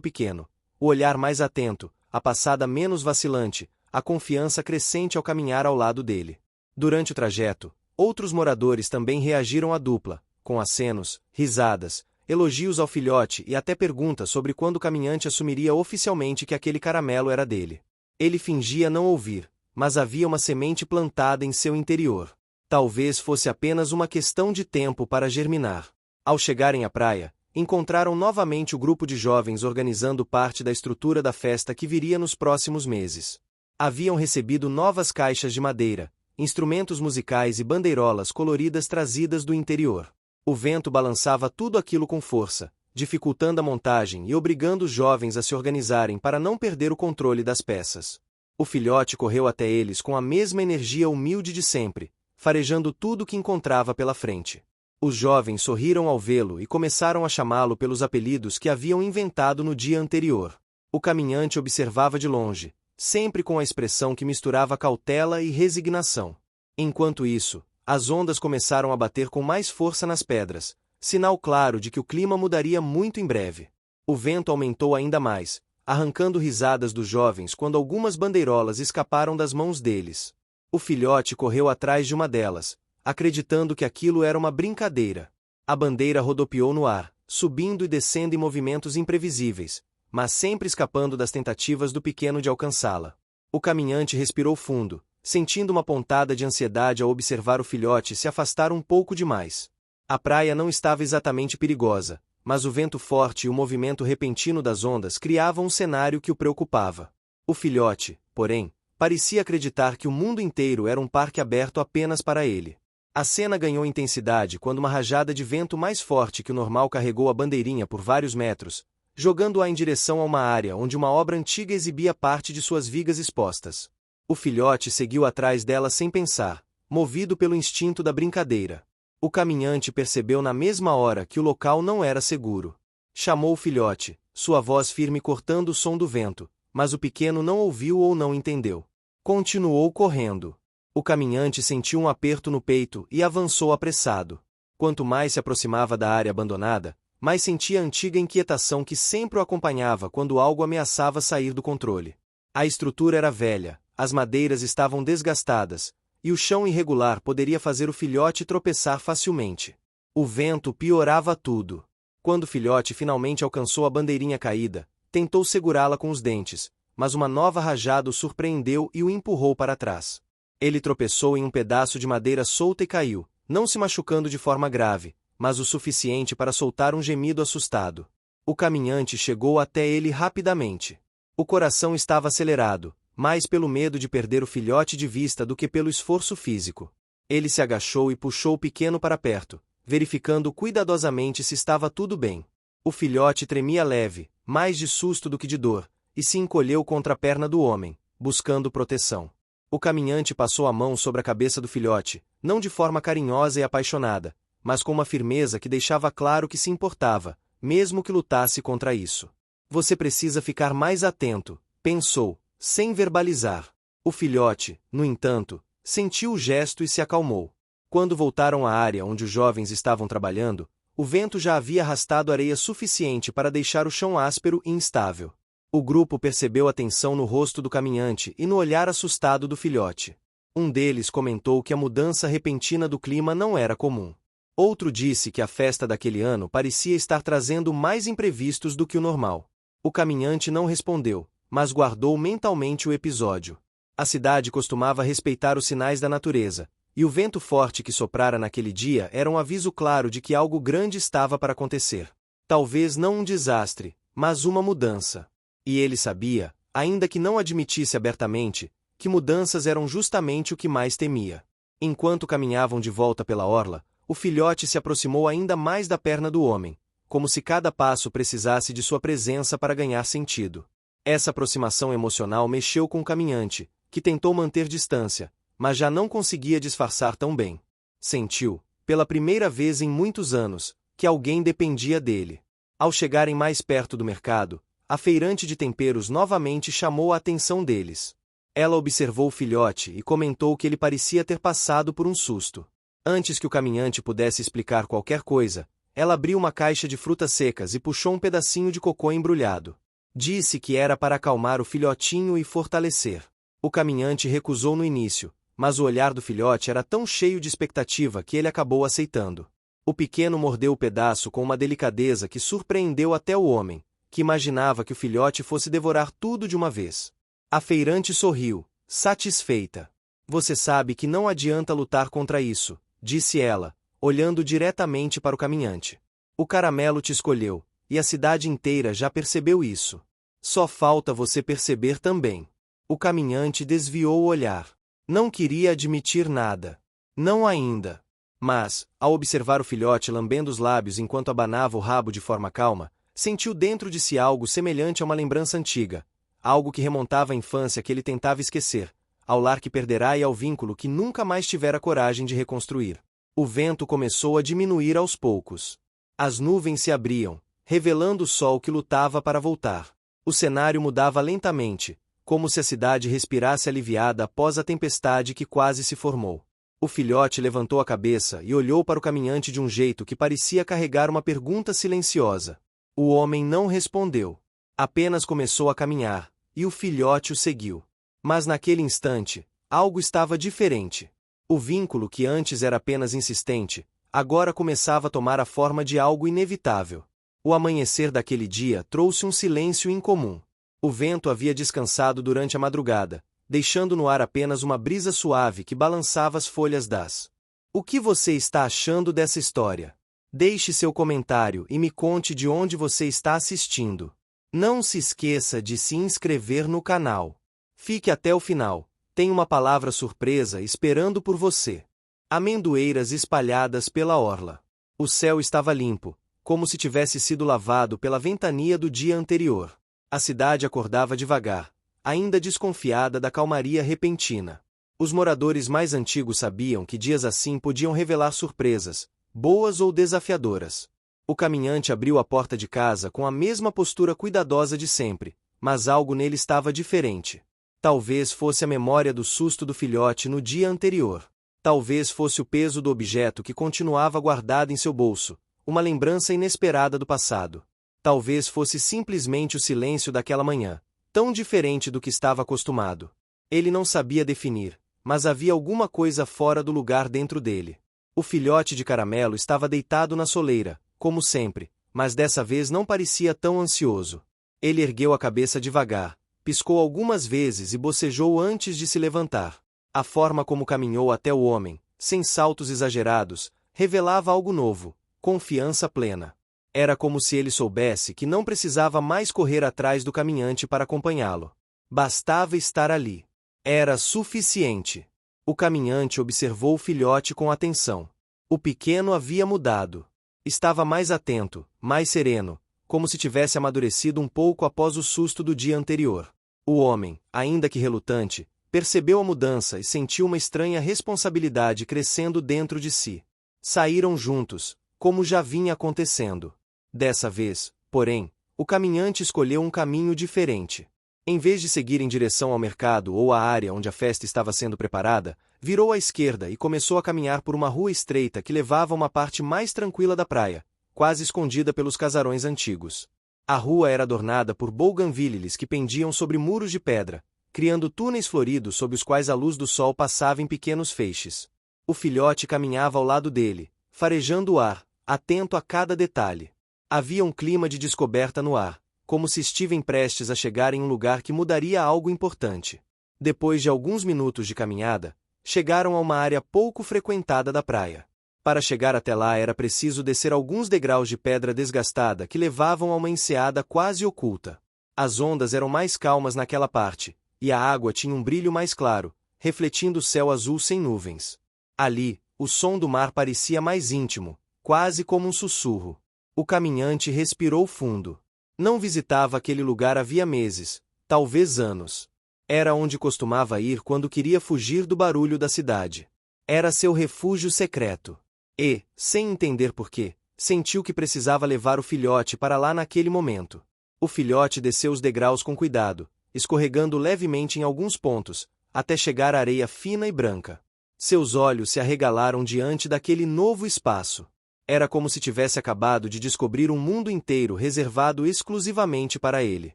pequeno. O olhar mais atento, a passada menos vacilante, a confiança crescente ao caminhar ao lado dele. Durante o trajeto, outros moradores também reagiram à dupla, com acenos, risadas, elogios ao filhote e até perguntas sobre quando o caminhante assumiria oficialmente que aquele caramelo era dele. Ele fingia não ouvir, mas havia uma semente plantada em seu interior. Talvez fosse apenas uma questão de tempo para germinar. Ao chegarem à praia, encontraram novamente o grupo de jovens organizando parte da estrutura da festa que viria nos próximos meses. Haviam recebido novas caixas de madeira, instrumentos musicais e bandeirolas coloridas trazidas do interior. O vento balançava tudo aquilo com força, dificultando a montagem e obrigando os jovens a se organizarem para não perder o controle das peças. O filhote correu até eles com a mesma energia humilde de sempre, farejando tudo o que encontrava pela frente. Os jovens sorriram ao vê-lo e começaram a chamá-lo pelos apelidos que haviam inventado no dia anterior. O caminhante observava de longe, sempre com a expressão que misturava cautela e resignação. Enquanto isso, as ondas começaram a bater com mais força nas pedras, sinal claro de que o clima mudaria muito em breve. O vento aumentou ainda mais, arrancando risadas dos jovens quando algumas bandeirolas escaparam das mãos deles. O filhote correu atrás de uma delas, acreditando que aquilo era uma brincadeira. A bandeira rodopiou no ar, subindo e descendo em movimentos imprevisíveis, mas sempre escapando das tentativas do pequeno de alcançá-la. O caminhante respirou fundo, sentindo uma pontada de ansiedade ao observar o filhote se afastar um pouco demais. A praia não estava exatamente perigosa, mas o vento forte e o movimento repentino das ondas criavam um cenário que o preocupava. O filhote, porém, parecia acreditar que o mundo inteiro era um parque aberto apenas para ele. A cena ganhou intensidade quando uma rajada de vento mais forte que o normal carregou a bandeirinha por vários metros, jogando-a em direção a uma área onde uma obra antiga exibia parte de suas vigas expostas. O filhote seguiu atrás dela sem pensar, movido pelo instinto da brincadeira. O caminhante percebeu na mesma hora que o local não era seguro. Chamou o filhote, sua voz firme cortando o som do vento, mas o pequeno não ouviu ou não entendeu. Continuou correndo. O caminhante sentiu um aperto no peito e avançou apressado. Quanto mais se aproximava da área abandonada, mais sentia a antiga inquietação que sempre o acompanhava quando algo ameaçava sair do controle. A estrutura era velha, as madeiras estavam desgastadas, e o chão irregular poderia fazer o filhote tropeçar facilmente. O vento piorava tudo. Quando o filhote finalmente alcançou a bandeirinha caída, tentou segurá-la com os dentes, mas uma nova rajada o surpreendeu e o empurrou para trás. Ele tropeçou em um pedaço de madeira solta e caiu, não se machucando de forma grave, mas o suficiente para soltar um gemido assustado. O caminhante chegou até ele rapidamente. O coração estava acelerado, mais pelo medo de perder o filhote de vista do que pelo esforço físico. Ele se agachou e puxou o pequeno para perto, verificando cuidadosamente se estava tudo bem. O filhote tremia leve, mais de susto do que de dor, e se encolheu contra a perna do homem, buscando proteção. O caminhante passou a mão sobre a cabeça do filhote, não de forma carinhosa e apaixonada, mas com uma firmeza que deixava claro que se importava, mesmo que lutasse contra isso. Você precisa ficar mais atento, pensou, sem verbalizar. O filhote, no entanto, sentiu o gesto e se acalmou. Quando voltaram à área onde os jovens estavam trabalhando, o vento já havia arrastado areia suficiente para deixar o chão áspero e instável. O grupo percebeu a tensão no rosto do caminhante e no olhar assustado do filhote. Um deles comentou que a mudança repentina do clima não era comum. Outro disse que a festa daquele ano parecia estar trazendo mais imprevistos do que o normal. O caminhante não respondeu, mas guardou mentalmente o episódio. A cidade costumava respeitar os sinais da natureza, e o vento forte que soprara naquele dia era um aviso claro de que algo grande estava para acontecer. Talvez não um desastre, mas uma mudança. E ele sabia, ainda que não admitisse abertamente, que mudanças eram justamente o que mais temia. Enquanto caminhavam de volta pela orla, o filhote se aproximou ainda mais da perna do homem, como se cada passo precisasse de sua presença para ganhar sentido. Essa aproximação emocional mexeu com o caminhante, que tentou manter distância, mas já não conseguia disfarçar tão bem. Sentiu, pela primeira vez em muitos anos, que alguém dependia dele. Ao chegarem mais perto do mercado, a feirante de temperos novamente chamou a atenção deles. Ela observou o filhote e comentou que ele parecia ter passado por um susto. Antes que o caminhante pudesse explicar qualquer coisa, Ela abriu uma caixa de frutas secas e puxou um pedacinho de cocô embrulhado. Disse que era para acalmar o filhotinho e fortalecer. O caminhante recusou no início, mas o olhar do filhote era tão cheio de expectativa que ele acabou aceitando. O pequeno mordeu o pedaço com uma delicadeza que surpreendeu até o homem, que imaginava que o filhote fosse devorar tudo de uma vez. A feirante sorriu, satisfeita. Você sabe que não adianta lutar contra isso, disse ela, olhando diretamente para o caminhante. O caramelo te escolheu, e a cidade inteira já percebeu isso. Só falta você perceber também. O caminhante desviou o olhar. Não queria admitir nada. Não ainda. Mas, ao observar o filhote lambendo os lábios enquanto abanava o rabo de forma calma, sentiu dentro de si algo semelhante a uma lembrança antiga, algo que remontava à infância que ele tentava esquecer, ao lar que perderá e ao vínculo que nunca mais tivera coragem de reconstruir. O vento começou a diminuir aos poucos. As nuvens se abriam, revelando o sol que lutava para voltar. O cenário mudava lentamente, como se a cidade respirasse aliviada após a tempestade que quase se formou. O filhote levantou a cabeça e olhou para o caminhante de um jeito que parecia carregar uma pergunta silenciosa. O homem não respondeu. Apenas começou a caminhar, e o filhote o seguiu. Mas naquele instante, algo estava diferente. O vínculo que antes era apenas insistente, agora começava a tomar a forma de algo inevitável. O amanhecer daquele dia trouxe um silêncio incomum. O vento havia descansado durante a madrugada, deixando no ar apenas uma brisa suave que balançava as folhas das. O que você está achando dessa história? Deixe seu comentário e me conte de onde você está assistindo. Não se esqueça de se inscrever no canal. Fique até o final, tem uma palavra surpresa esperando por você. Amendoeiras espalhadas pela orla. O céu estava limpo, como se tivesse sido lavado pela ventania do dia anterior. A cidade acordava devagar, ainda desconfiada da calmaria repentina. Os moradores mais antigos sabiam que dias assim podiam revelar surpresas, boas ou desafiadoras. O caminhante abriu a porta de casa com a mesma postura cuidadosa de sempre, mas algo nele estava diferente. Talvez fosse a memória do susto do filhote no dia anterior. Talvez fosse o peso do objeto que continuava guardado em seu bolso, uma lembrança inesperada do passado. Talvez fosse simplesmente o silêncio daquela manhã, tão diferente do que estava acostumado. Ele não sabia definir, mas havia alguma coisa fora do lugar dentro dele. O filhote de caramelo estava deitado na soleira, como sempre, mas dessa vez não parecia tão ansioso. Ele ergueu a cabeça devagar, piscou algumas vezes e bocejou antes de se levantar. A forma como caminhou até o homem, sem saltos exagerados, revelava algo novo, confiança plena. Era como se ele soubesse que não precisava mais correr atrás do caminhante para acompanhá-lo. Bastava estar ali. Era suficiente. O caminhante observou o filhote com atenção. O pequeno havia mudado. Estava mais atento, mais sereno, como se tivesse amadurecido um pouco após o susto do dia anterior. O homem, ainda que relutante, percebeu a mudança e sentiu uma estranha responsabilidade crescendo dentro de si. Saíram juntos, como já vinha acontecendo. Dessa vez, porém, o caminhante escolheu um caminho diferente. Em vez de seguir em direção ao mercado ou à área onde a festa estava sendo preparada, virou à esquerda e começou a caminhar por uma rua estreita que levava a uma parte mais tranquila da praia, quase escondida pelos casarões antigos. A rua era adornada por bougainvillees que pendiam sobre muros de pedra, criando túneis floridos sob os quais a luz do sol passava em pequenos feixes. O filhote caminhava ao lado dele, farejando o ar, atento a cada detalhe. Havia um clima de descoberta no ar, como se estivessem prestes a chegar em um lugar que mudaria algo importante. Depois de alguns minutos de caminhada, chegaram a uma área pouco frequentada da praia. Para chegar até lá era preciso descer alguns degraus de pedra desgastada que levavam a uma enseada quase oculta. As ondas eram mais calmas naquela parte, e a água tinha um brilho mais claro, refletindo o céu azul sem nuvens. Ali, o som do mar parecia mais íntimo, quase como um sussurro. O caminhante respirou fundo. Não visitava aquele lugar havia meses, talvez anos. Era onde costumava ir quando queria fugir do barulho da cidade. Era seu refúgio secreto. E, sem entender porquê, sentiu que precisava levar o filhote para lá naquele momento. O filhote desceu os degraus com cuidado, escorregando levemente em alguns pontos, até chegar à areia fina e branca. Seus olhos se arregalaram diante daquele novo espaço. Era como se tivesse acabado de descobrir um mundo inteiro reservado exclusivamente para ele.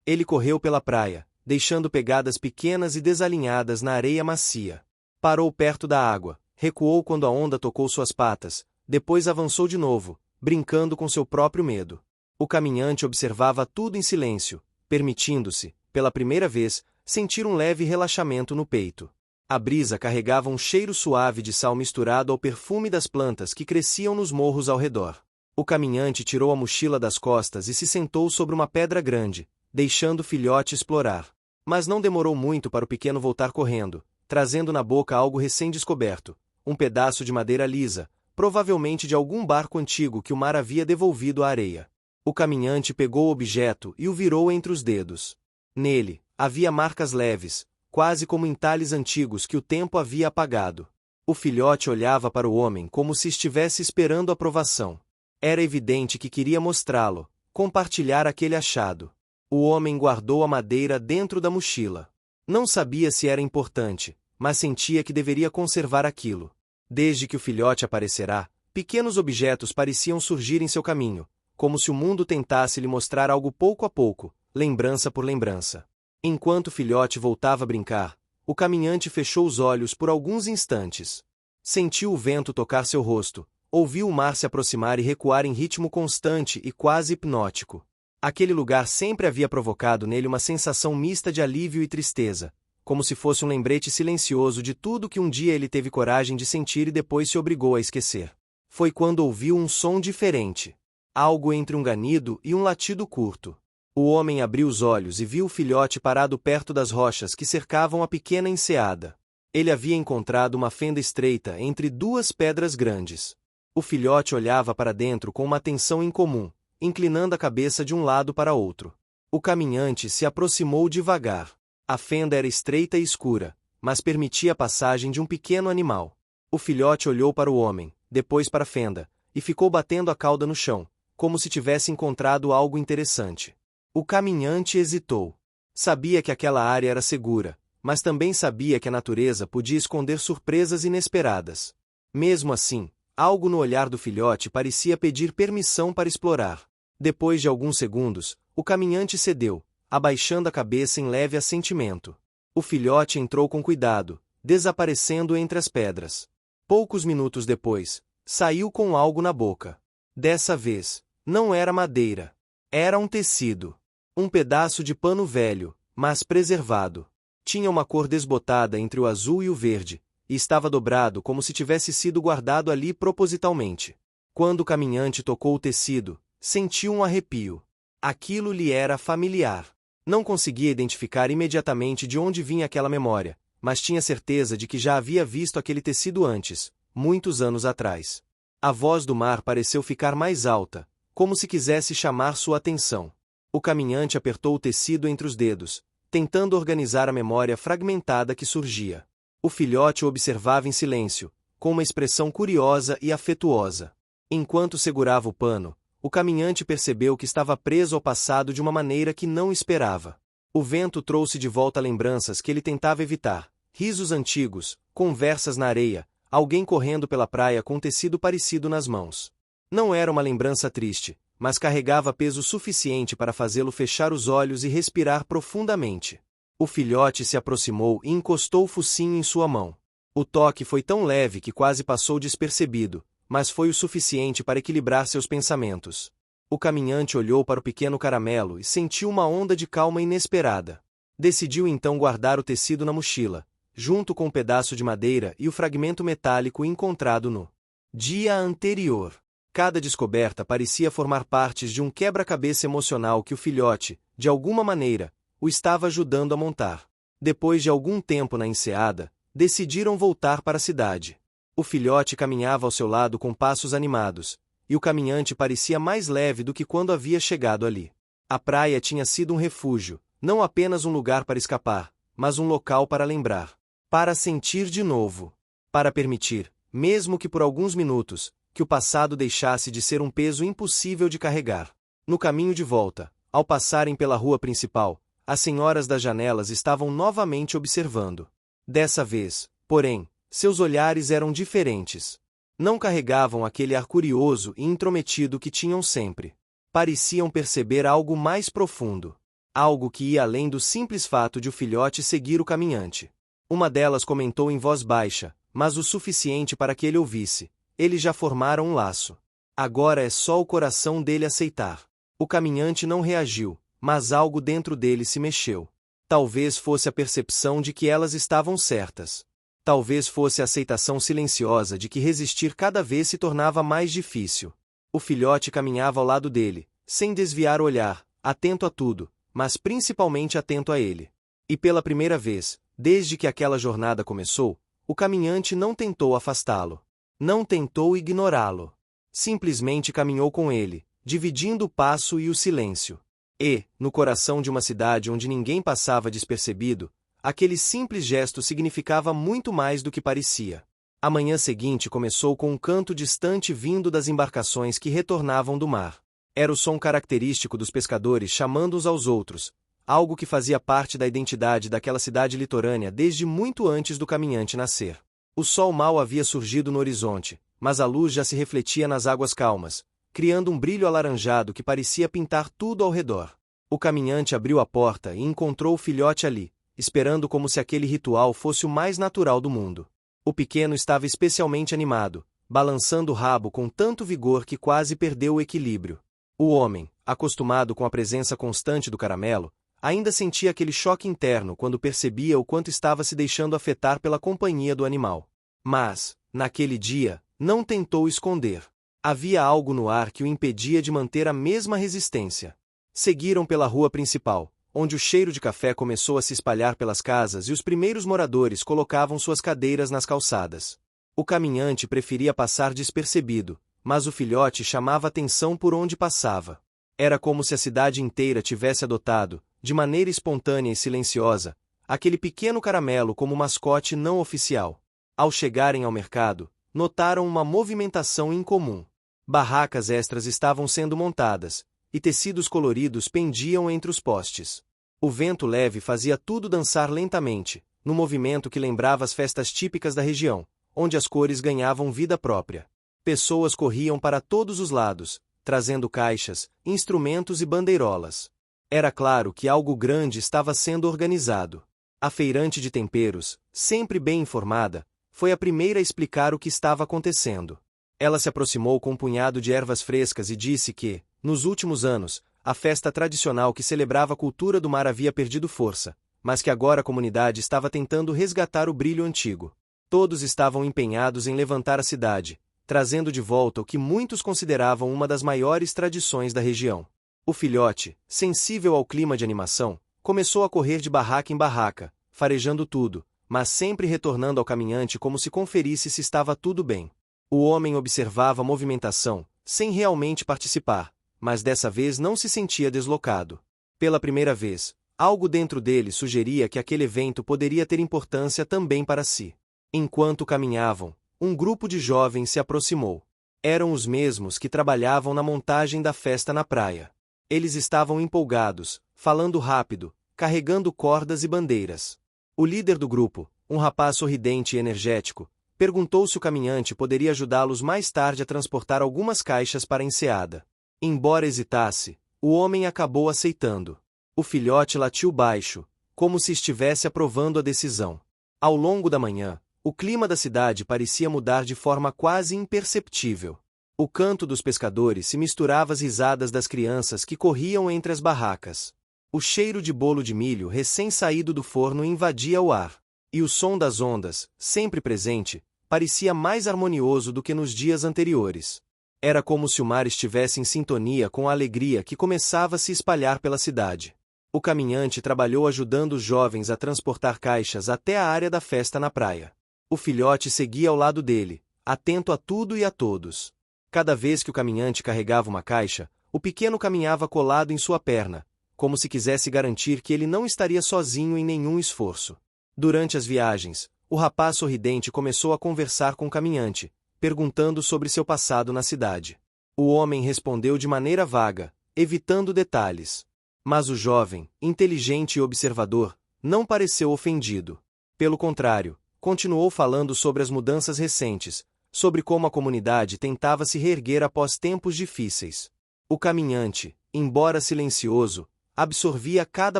Ele correu pela praia, deixando pegadas pequenas e desalinhadas na areia macia. Parou perto da água, recuou quando a onda tocou suas patas, depois avançou de novo, brincando com seu próprio medo. O caminhante observava tudo em silêncio, permitindo-se, pela primeira vez, sentir um leve relaxamento no peito. A brisa carregava um cheiro suave de sal misturado ao perfume das plantas que cresciam nos morros ao redor. O caminhante tirou a mochila das costas e se sentou sobre uma pedra grande, deixando o filhote explorar. Mas não demorou muito para o pequeno voltar correndo, trazendo na boca algo recém-descoberto, um pedaço de madeira lisa, provavelmente de algum barco antigo que o mar havia devolvido à areia. O caminhante pegou o objeto e o virou entre os dedos. Nele, havia marcas leves, quase como entalhes antigos que o tempo havia apagado. O filhote olhava para o homem como se estivesse esperando aprovação. Era evidente que queria mostrá-lo, compartilhar aquele achado. O homem guardou a madeira dentro da mochila. Não sabia se era importante, mas sentia que deveria conservar aquilo. Desde que o filhote aparecerá, pequenos objetos pareciam surgir em seu caminho, como se o mundo tentasse lhe mostrar algo pouco a pouco, lembrança por lembrança. Enquanto o filhote voltava a brincar, o caminhante fechou os olhos por alguns instantes. Sentiu o vento tocar seu rosto, ouviu o mar se aproximar e recuar em ritmo constante e quase hipnótico. Aquele lugar sempre havia provocado nele uma sensação mista de alívio e tristeza, como se fosse um lembrete silencioso de tudo que um dia ele teve coragem de sentir e depois se obrigou a esquecer. Foi quando ouviu um som diferente. Algo entre um ganido e um latido curto. O homem abriu os olhos e viu o filhote parado perto das rochas que cercavam a pequena enseada. Ele havia encontrado uma fenda estreita entre duas pedras grandes. O filhote olhava para dentro com uma atenção incomum, inclinando a cabeça de um lado para outro. O caminhante se aproximou devagar. A fenda era estreita e escura, mas permitia a passagem de um pequeno animal. O filhote olhou para o homem, depois para a fenda, e ficou batendo a cauda no chão, como se tivesse encontrado algo interessante. O caminhante hesitou. Sabia que aquela área era segura, mas também sabia que a natureza podia esconder surpresas inesperadas. Mesmo assim, algo no olhar do filhote parecia pedir permissão para explorar. Depois de alguns segundos, o caminhante cedeu, abaixando a cabeça em leve assentimento. O filhote entrou com cuidado, desaparecendo entre as pedras. Poucos minutos depois, saiu com algo na boca. Dessa vez, não era madeira. Era um tecido. Um pedaço de pano velho, mas preservado. Tinha uma cor desbotada entre o azul e o verde, e estava dobrado como se tivesse sido guardado ali propositalmente. Quando o caminhante tocou o tecido, sentiu um arrepio. Aquilo lhe era familiar. Não conseguia identificar imediatamente de onde vinha aquela memória, mas tinha certeza de que já havia visto aquele tecido antes, muitos anos atrás. A voz do mar pareceu ficar mais alta, como se quisesse chamar sua atenção. O caminhante apertou o tecido entre os dedos, tentando organizar a memória fragmentada que surgia. O filhote o observava em silêncio, com uma expressão curiosa e afetuosa. Enquanto segurava o pano, o caminhante percebeu que estava preso ao passado de uma maneira que não esperava. O vento trouxe de volta lembranças que ele tentava evitar, risos antigos, conversas na areia, alguém correndo pela praia com um tecido parecido nas mãos. Não era uma lembrança triste, mas carregava peso suficiente para fazê-lo fechar os olhos e respirar profundamente. O filhote se aproximou e encostou o focinho em sua mão. O toque foi tão leve que quase passou despercebido, mas foi o suficiente para equilibrar seus pensamentos. O caminhante olhou para o pequeno caramelo e sentiu uma onda de calma inesperada. Decidiu então guardar o tecido na mochila, junto com um pedaço de madeira e o fragmento metálico encontrado no dia anterior. Cada descoberta parecia formar partes de um quebra-cabeça emocional que o filhote, de alguma maneira, o estava ajudando a montar. Depois de algum tempo na enseada, decidiram voltar para a cidade. O filhote caminhava ao seu lado com passos animados, e o caminhante parecia mais leve do que quando havia chegado ali. A praia tinha sido um refúgio, não apenas um lugar para escapar, mas um local para lembrar, para sentir de novo, para permitir, mesmo que por alguns minutos, que o passado deixasse de ser um peso impossível de carregar. No caminho de volta, ao passarem pela rua principal, as senhoras das janelas estavam novamente observando. Dessa vez, porém, seus olhares eram diferentes. Não carregavam aquele ar curioso e intrometido que tinham sempre. Pareciam perceber algo mais profundo. Algo que ia além do simples fato de o filhote seguir o caminhante. Uma delas comentou em voz baixa, mas o suficiente para que ele ouvisse. Eles já formaram um laço. Agora é só o coração dele aceitar. O caminhante não reagiu, mas algo dentro dele se mexeu. Talvez fosse a percepção de que elas estavam certas. Talvez fosse a aceitação silenciosa de que resistir cada vez se tornava mais difícil. O filhote caminhava ao lado dele, sem desviar o olhar, atento a tudo, mas principalmente atento a ele. E pela primeira vez, desde que aquela jornada começou, o caminhante não tentou afastá-lo. Não tentou ignorá-lo. Simplesmente caminhou com ele, dividindo o passo e o silêncio. E, no coração de uma cidade onde ninguém passava despercebido, aquele simples gesto significava muito mais do que parecia. A manhã seguinte começou com um canto distante vindo das embarcações que retornavam do mar. Era o som característico dos pescadores chamando uns aos outros, algo que fazia parte da identidade daquela cidade litorânea desde muito antes do caminhante nascer. O sol mal havia surgido no horizonte, mas a luz já se refletia nas águas calmas, criando um brilho alaranjado que parecia pintar tudo ao redor. O caminhante abriu a porta e encontrou o filhote ali, esperando como se aquele ritual fosse o mais natural do mundo. O pequeno estava especialmente animado, balançando o rabo com tanto vigor que quase perdeu o equilíbrio. O homem, acostumado com a presença constante do caramelo, ainda sentia aquele choque interno quando percebia o quanto estava se deixando afetar pela companhia do animal. Mas, naquele dia, não tentou esconder. Havia algo no ar que o impedia de manter a mesma resistência. Seguiram pela rua principal, onde o cheiro de café começou a se espalhar pelas casas e os primeiros moradores colocavam suas cadeiras nas calçadas. O caminhante preferia passar despercebido, mas o filhote chamava atenção por onde passava. Era como se a cidade inteira tivesse adotado, de maneira espontânea e silenciosa, aquele pequeno caramelo como mascote não oficial. Ao chegarem ao mercado, notaram uma movimentação incomum. Barracas extras estavam sendo montadas, e tecidos coloridos pendiam entre os postes. O vento leve fazia tudo dançar lentamente, num movimento que lembrava as festas típicas da região, onde as cores ganhavam vida própria. Pessoas corriam para todos os lados, trazendo caixas, instrumentos e bandeirolas. Era claro que algo grande estava sendo organizado. A feirante de temperos, sempre bem informada, foi a primeira a explicar o que estava acontecendo. Ela se aproximou com um punhado de ervas frescas e disse que, nos últimos anos, a festa tradicional que celebrava a cultura do mar havia perdido força, mas que agora a comunidade estava tentando resgatar o brilho antigo. Todos estavam empenhados em levantar a cidade, trazendo de volta o que muitos consideravam uma das maiores tradições da região. O filhote, sensível ao clima de animação, começou a correr de barraca em barraca, farejando tudo, mas sempre retornando ao caminhante como se conferisse se estava tudo bem. O homem observava a movimentação, sem realmente participar, mas dessa vez não se sentia deslocado. Pela primeira vez, algo dentro dele sugeria que aquele evento poderia ter importância também para si. Enquanto caminhavam, um grupo de jovens se aproximou. Eram os mesmos que trabalhavam na montagem da festa na praia. Eles estavam empolgados, falando rápido, carregando cordas e bandeiras. O líder do grupo, um rapaz sorridente e energético, perguntou se o caminhante poderia ajudá-los mais tarde a transportar algumas caixas para a enseada. Embora hesitasse, o homem acabou aceitando. O filhote latiu baixo, como se estivesse aprovando a decisão. Ao longo da manhã, o clima da cidade parecia mudar de forma quase imperceptível. O canto dos pescadores se misturava às risadas das crianças que corriam entre as barracas. O cheiro de bolo de milho recém-saído do forno invadia o ar. E o som das ondas, sempre presente, parecia mais harmonioso do que nos dias anteriores. Era como se o mar estivesse em sintonia com a alegria que começava a se espalhar pela cidade. O caminhante trabalhou ajudando os jovens a transportar caixas até a área da festa na praia. O filhote seguia ao lado dele, atento a tudo e a todos. Cada vez que o caminhante carregava uma caixa, o pequeno caminhava colado em sua perna, como se quisesse garantir que ele não estaria sozinho em nenhum esforço. Durante as viagens, o rapaz sorridente começou a conversar com o caminhante, perguntando sobre seu passado na cidade. O homem respondeu de maneira vaga, evitando detalhes. Mas o jovem, inteligente e observador, não pareceu ofendido. Pelo contrário, continuou falando sobre as mudanças recentes, sobre como a comunidade tentava se reerguer após tempos difíceis. O caminhante, embora silencioso, absorvia cada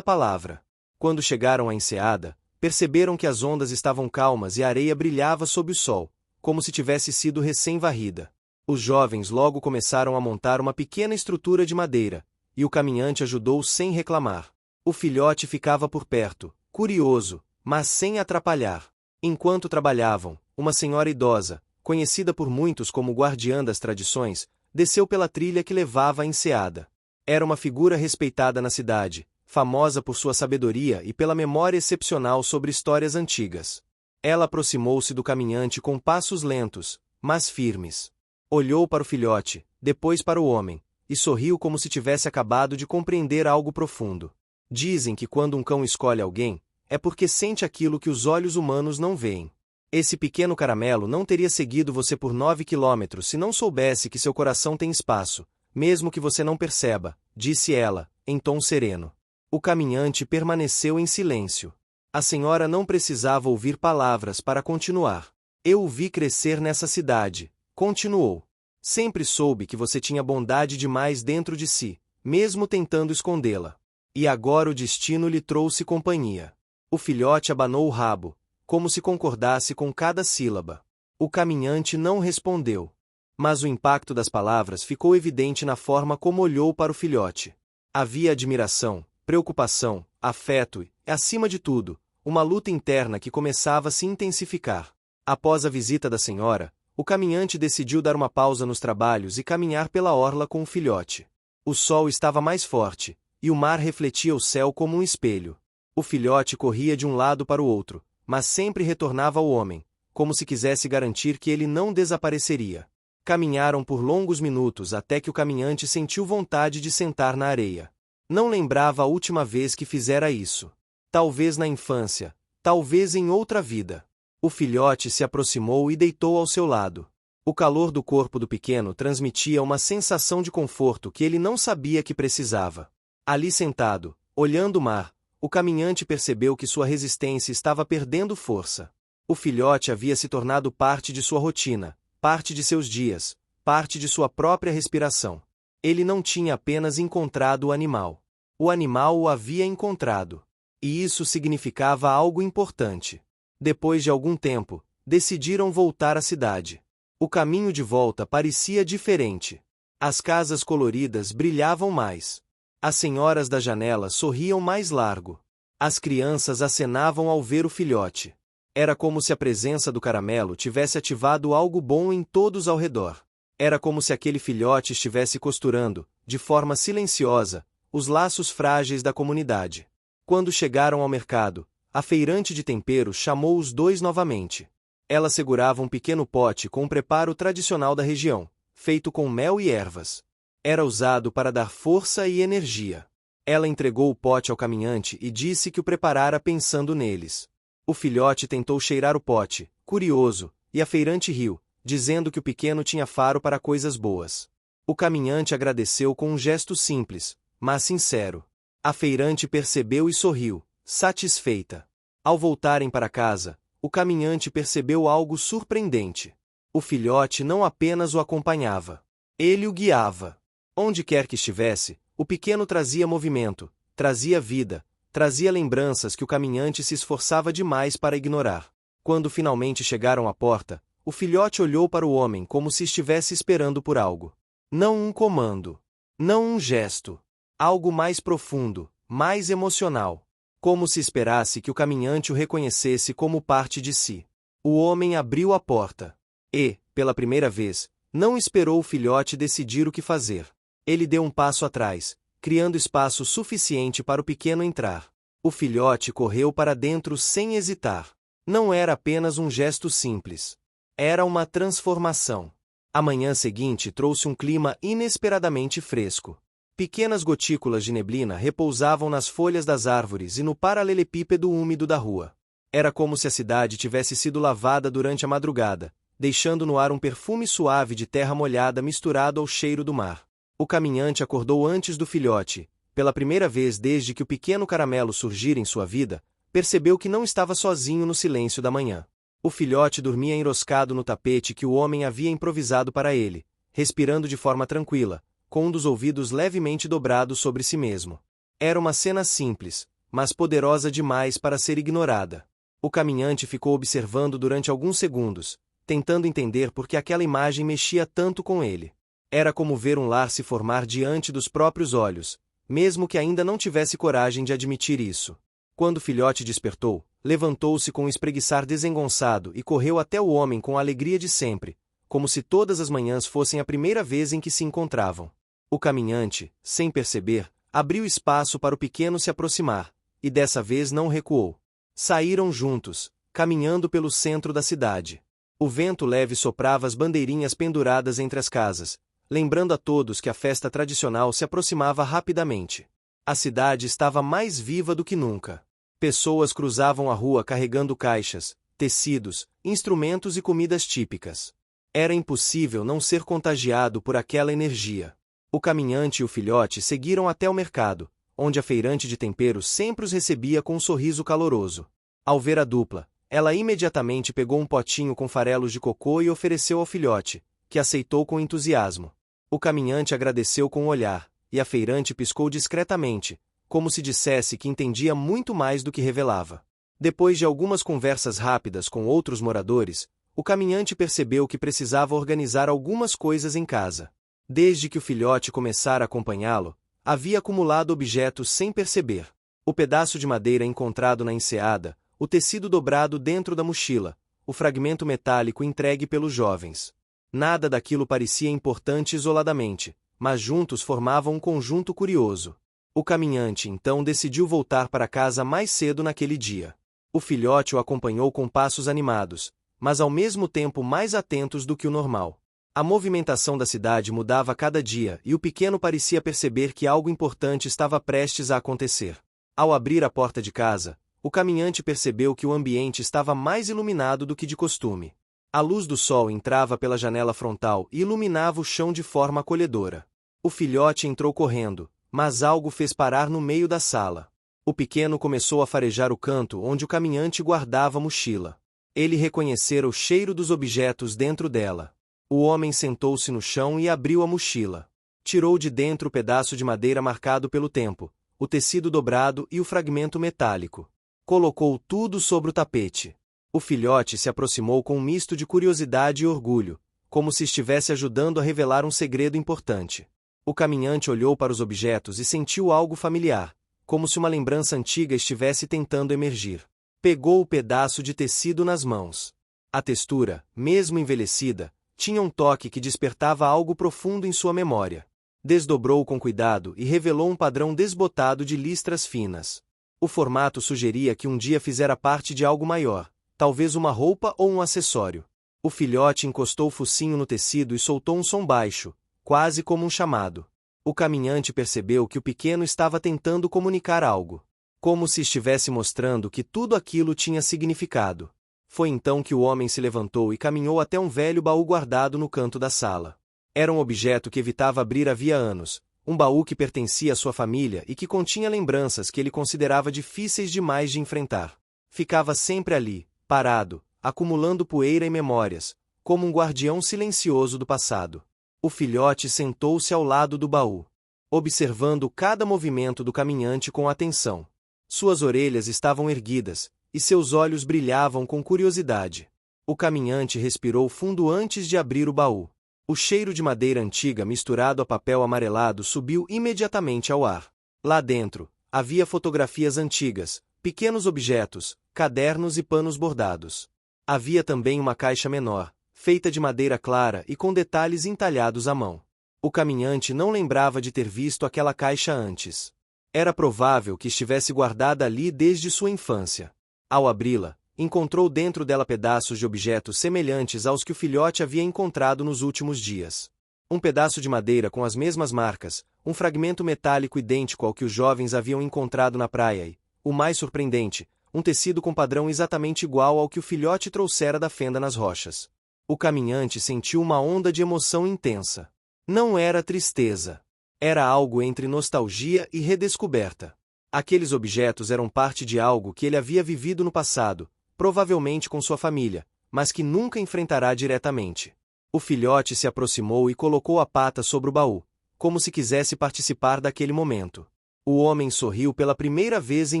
palavra. Quando chegaram à enseada, perceberam que as ondas estavam calmas e a areia brilhava sob o sol, como se tivesse sido recém-varrida. Os jovens logo começaram a montar uma pequena estrutura de madeira, e o caminhante ajudou sem reclamar. O filhote ficava por perto, curioso, mas sem atrapalhar. Enquanto trabalhavam, uma senhora idosa, conhecida por muitos como guardiã das tradições, desceu pela trilha que levava à enseada. Era uma figura respeitada na cidade, famosa por sua sabedoria e pela memória excepcional sobre histórias antigas. Ela aproximou-se do caminhante com passos lentos, mas firmes. Olhou para o filhote, depois para o homem, e sorriu como se tivesse acabado de compreender algo profundo. Dizem que quando um cão escolhe alguém, é porque sente aquilo que os olhos humanos não veem. Esse pequeno caramelo não teria seguido você por 9 quilômetros se não soubesse que seu coração tem espaço, mesmo que você não perceba, disse ela, em tom sereno. O caminhante permaneceu em silêncio. A senhora não precisava ouvir palavras para continuar. Eu o vi crescer nessa cidade, continuou. Sempre soube que você tinha bondade demais dentro de si, mesmo tentando escondê-la. E agora o destino lhe trouxe companhia. O filhote abanou o rabo, como se concordasse com cada sílaba. O caminhante não respondeu. Mas o impacto das palavras ficou evidente na forma como olhou para o filhote. Havia admiração, preocupação, afeto e, acima de tudo, uma luta interna que começava a se intensificar. Após a visita da senhora, o caminhante decidiu dar uma pausa nos trabalhos e caminhar pela orla com o filhote. O sol estava mais forte, e o mar refletia o céu como um espelho. O filhote corria de um lado para o outro, mas sempre retornava ao homem, como se quisesse garantir que ele não desapareceria. Caminharam por longos minutos até que o caminhante sentiu vontade de sentar na areia. Não lembrava a última vez que fizera isso. Talvez na infância, talvez em outra vida. O filhote se aproximou e deitou ao seu lado. O calor do corpo do pequeno transmitia uma sensação de conforto que ele não sabia que precisava. Ali sentado, olhando o mar, o caminhante percebeu que sua resistência estava perdendo força. O filhote havia se tornado parte de sua rotina, parte de seus dias, parte de sua própria respiração. Ele não tinha apenas encontrado o animal. O animal o havia encontrado. E isso significava algo importante. Depois de algum tempo, decidiram voltar à cidade. O caminho de volta parecia diferente. As casas coloridas brilhavam mais. As senhoras da janela sorriam mais largo. As crianças acenavam ao ver o filhote. Era como se a presença do caramelo tivesse ativado algo bom em todos ao redor. Era como se aquele filhote estivesse costurando, de forma silenciosa, os laços frágeis da comunidade. Quando chegaram ao mercado, a feirante de temperos chamou os dois novamente. Ela segurava um pequeno pote com um preparo tradicional da região, feito com mel e ervas. Era usado para dar força e energia. Ela entregou o pote ao caminhante e disse que o preparara pensando neles. O filhote tentou cheirar o pote, curioso, e a feirante riu, dizendo que o pequeno tinha faro para coisas boas. O caminhante agradeceu com um gesto simples, mas sincero. A feirante percebeu e sorriu, satisfeita. Ao voltarem para casa, o caminhante percebeu algo surpreendente. O filhote não apenas o acompanhava. Ele o guiava. Onde quer que estivesse, o pequeno trazia movimento, trazia vida, trazia lembranças que o caminhante se esforçava demais para ignorar. Quando finalmente chegaram à porta, o filhote olhou para o homem como se estivesse esperando por algo. Não um comando. Não um gesto. Algo mais profundo, mais emocional. Como se esperasse que o caminhante o reconhecesse como parte de si. O homem abriu a porta. E, pela primeira vez, não esperou o filhote decidir o que fazer. Ele deu um passo atrás, criando espaço suficiente para o pequeno entrar. O filhote correu para dentro sem hesitar. Não era apenas um gesto simples. Era uma transformação. A manhã seguinte trouxe um clima inesperadamente fresco. Pequenas gotículas de neblina repousavam nas folhas das árvores e no paralelepípedo úmido da rua. Era como se a cidade tivesse sido lavada durante a madrugada, deixando no ar um perfume suave de terra molhada misturado ao cheiro do mar. O caminhante acordou antes do filhote. Pela primeira vez desde que o pequeno caramelo surgira em sua vida, percebeu que não estava sozinho no silêncio da manhã. O filhote dormia enroscado no tapete que o homem havia improvisado para ele, respirando de forma tranquila, com um dos ouvidos levemente dobrados sobre si mesmo. Era uma cena simples, mas poderosa demais para ser ignorada. O caminhante ficou observando durante alguns segundos, tentando entender por que aquela imagem mexia tanto com ele. Era como ver um lar se formar diante dos próprios olhos, mesmo que ainda não tivesse coragem de admitir isso. Quando o filhote despertou, levantou-se com um espreguiçar desengonçado e correu até o homem com a alegria de sempre, como se todas as manhãs fossem a primeira vez em que se encontravam. O caminhante, sem perceber, abriu espaço para o pequeno se aproximar, e dessa vez não recuou. Saíram juntos, caminhando pelo centro da cidade. O vento leve soprava as bandeirinhas penduradas entre as casas, lembrando a todos que a festa tradicional se aproximava rapidamente. A cidade estava mais viva do que nunca. Pessoas cruzavam a rua carregando caixas, tecidos, instrumentos e comidas típicas. Era impossível não ser contagiado por aquela energia. O caminhante e o filhote seguiram até o mercado, onde a feirante de temperos sempre os recebia com um sorriso caloroso. Ao ver a dupla, ela imediatamente pegou um potinho com farelos de cocô e ofereceu ao filhote, que aceitou com entusiasmo. O caminhante agradeceu com o olhar, e a feirante piscou discretamente, como se dissesse que entendia muito mais do que revelava. Depois de algumas conversas rápidas com outros moradores, o caminhante percebeu que precisava organizar algumas coisas em casa. Desde que o filhote começara a acompanhá-lo, havia acumulado objetos sem perceber. O pedaço de madeira encontrado na enseada, o tecido dobrado dentro da mochila, o fragmento metálico entregue pelos jovens. Nada daquilo parecia importante isoladamente, mas juntos formavam um conjunto curioso. O caminhante então decidiu voltar para casa mais cedo naquele dia. O filhote o acompanhou com passos animados, mas ao mesmo tempo mais atentos do que o normal. A movimentação da cidade mudava a cada dia e o pequeno parecia perceber que algo importante estava prestes a acontecer. Ao abrir a porta de casa, o caminhante percebeu que o ambiente estava mais iluminado do que de costume. A luz do sol entrava pela janela frontal e iluminava o chão de forma acolhedora. O filhote entrou correndo, mas algo fez parar no meio da sala. O pequeno começou a farejar o canto onde o caminhante guardava a mochila. Ele reconhecera o cheiro dos objetos dentro dela. O homem sentou-se no chão e abriu a mochila. Tirou de dentro o pedaço de madeira marcado pelo tempo, o tecido dobrado e o fragmento metálico. Colocou tudo sobre o tapete. O filhote se aproximou com um misto de curiosidade e orgulho, como se estivesse ajudando a revelar um segredo importante. O caminhante olhou para os objetos e sentiu algo familiar, como se uma lembrança antiga estivesse tentando emergir. Pegou o pedaço de tecido nas mãos. A textura, mesmo envelhecida, tinha um toque que despertava algo profundo em sua memória. Desdobrou com cuidado e revelou um padrão desbotado de listras finas. O formato sugeria que um dia fizera parte de algo maior, talvez uma roupa ou um acessório. O filhote encostou o focinho no tecido e soltou um som baixo, quase como um chamado. O caminhante percebeu que o pequeno estava tentando comunicar algo, como se estivesse mostrando que tudo aquilo tinha significado. Foi então que o homem se levantou e caminhou até um velho baú guardado no canto da sala. Era um objeto que evitava abrir havia anos, um baú que pertencia à sua família e que continha lembranças que ele considerava difíceis demais de enfrentar. Ficava sempre ali, parado, acumulando poeira e memórias, como um guardião silencioso do passado. O filhote sentou-se ao lado do baú, observando cada movimento do caminhante com atenção. Suas orelhas estavam erguidas, e seus olhos brilhavam com curiosidade. O caminhante respirou fundo antes de abrir o baú. O cheiro de madeira antiga misturado a papel amarelado subiu imediatamente ao ar. Lá dentro, havia fotografias antigas, pequenos objetos, cadernos e panos bordados. Havia também uma caixa menor, feita de madeira clara e com detalhes entalhados à mão. O caminhante não lembrava de ter visto aquela caixa antes. Era provável que estivesse guardada ali desde sua infância. Ao abri-la, encontrou dentro dela pedaços de objetos semelhantes aos que o filhote havia encontrado nos últimos dias. Um pedaço de madeira com as mesmas marcas, um fragmento metálico idêntico ao que os jovens haviam encontrado na praia e, o mais surpreendente, um tecido com padrão exatamente igual ao que o filhote trouxera da fenda nas rochas. O caminhante sentiu uma onda de emoção intensa. Não era tristeza. Era algo entre nostalgia e redescoberta. Aqueles objetos eram parte de algo que ele havia vivido no passado, provavelmente com sua família, mas que nunca enfrentará diretamente. O filhote se aproximou e colocou a pata sobre o baú, como se quisesse participar daquele momento. O homem sorriu pela primeira vez em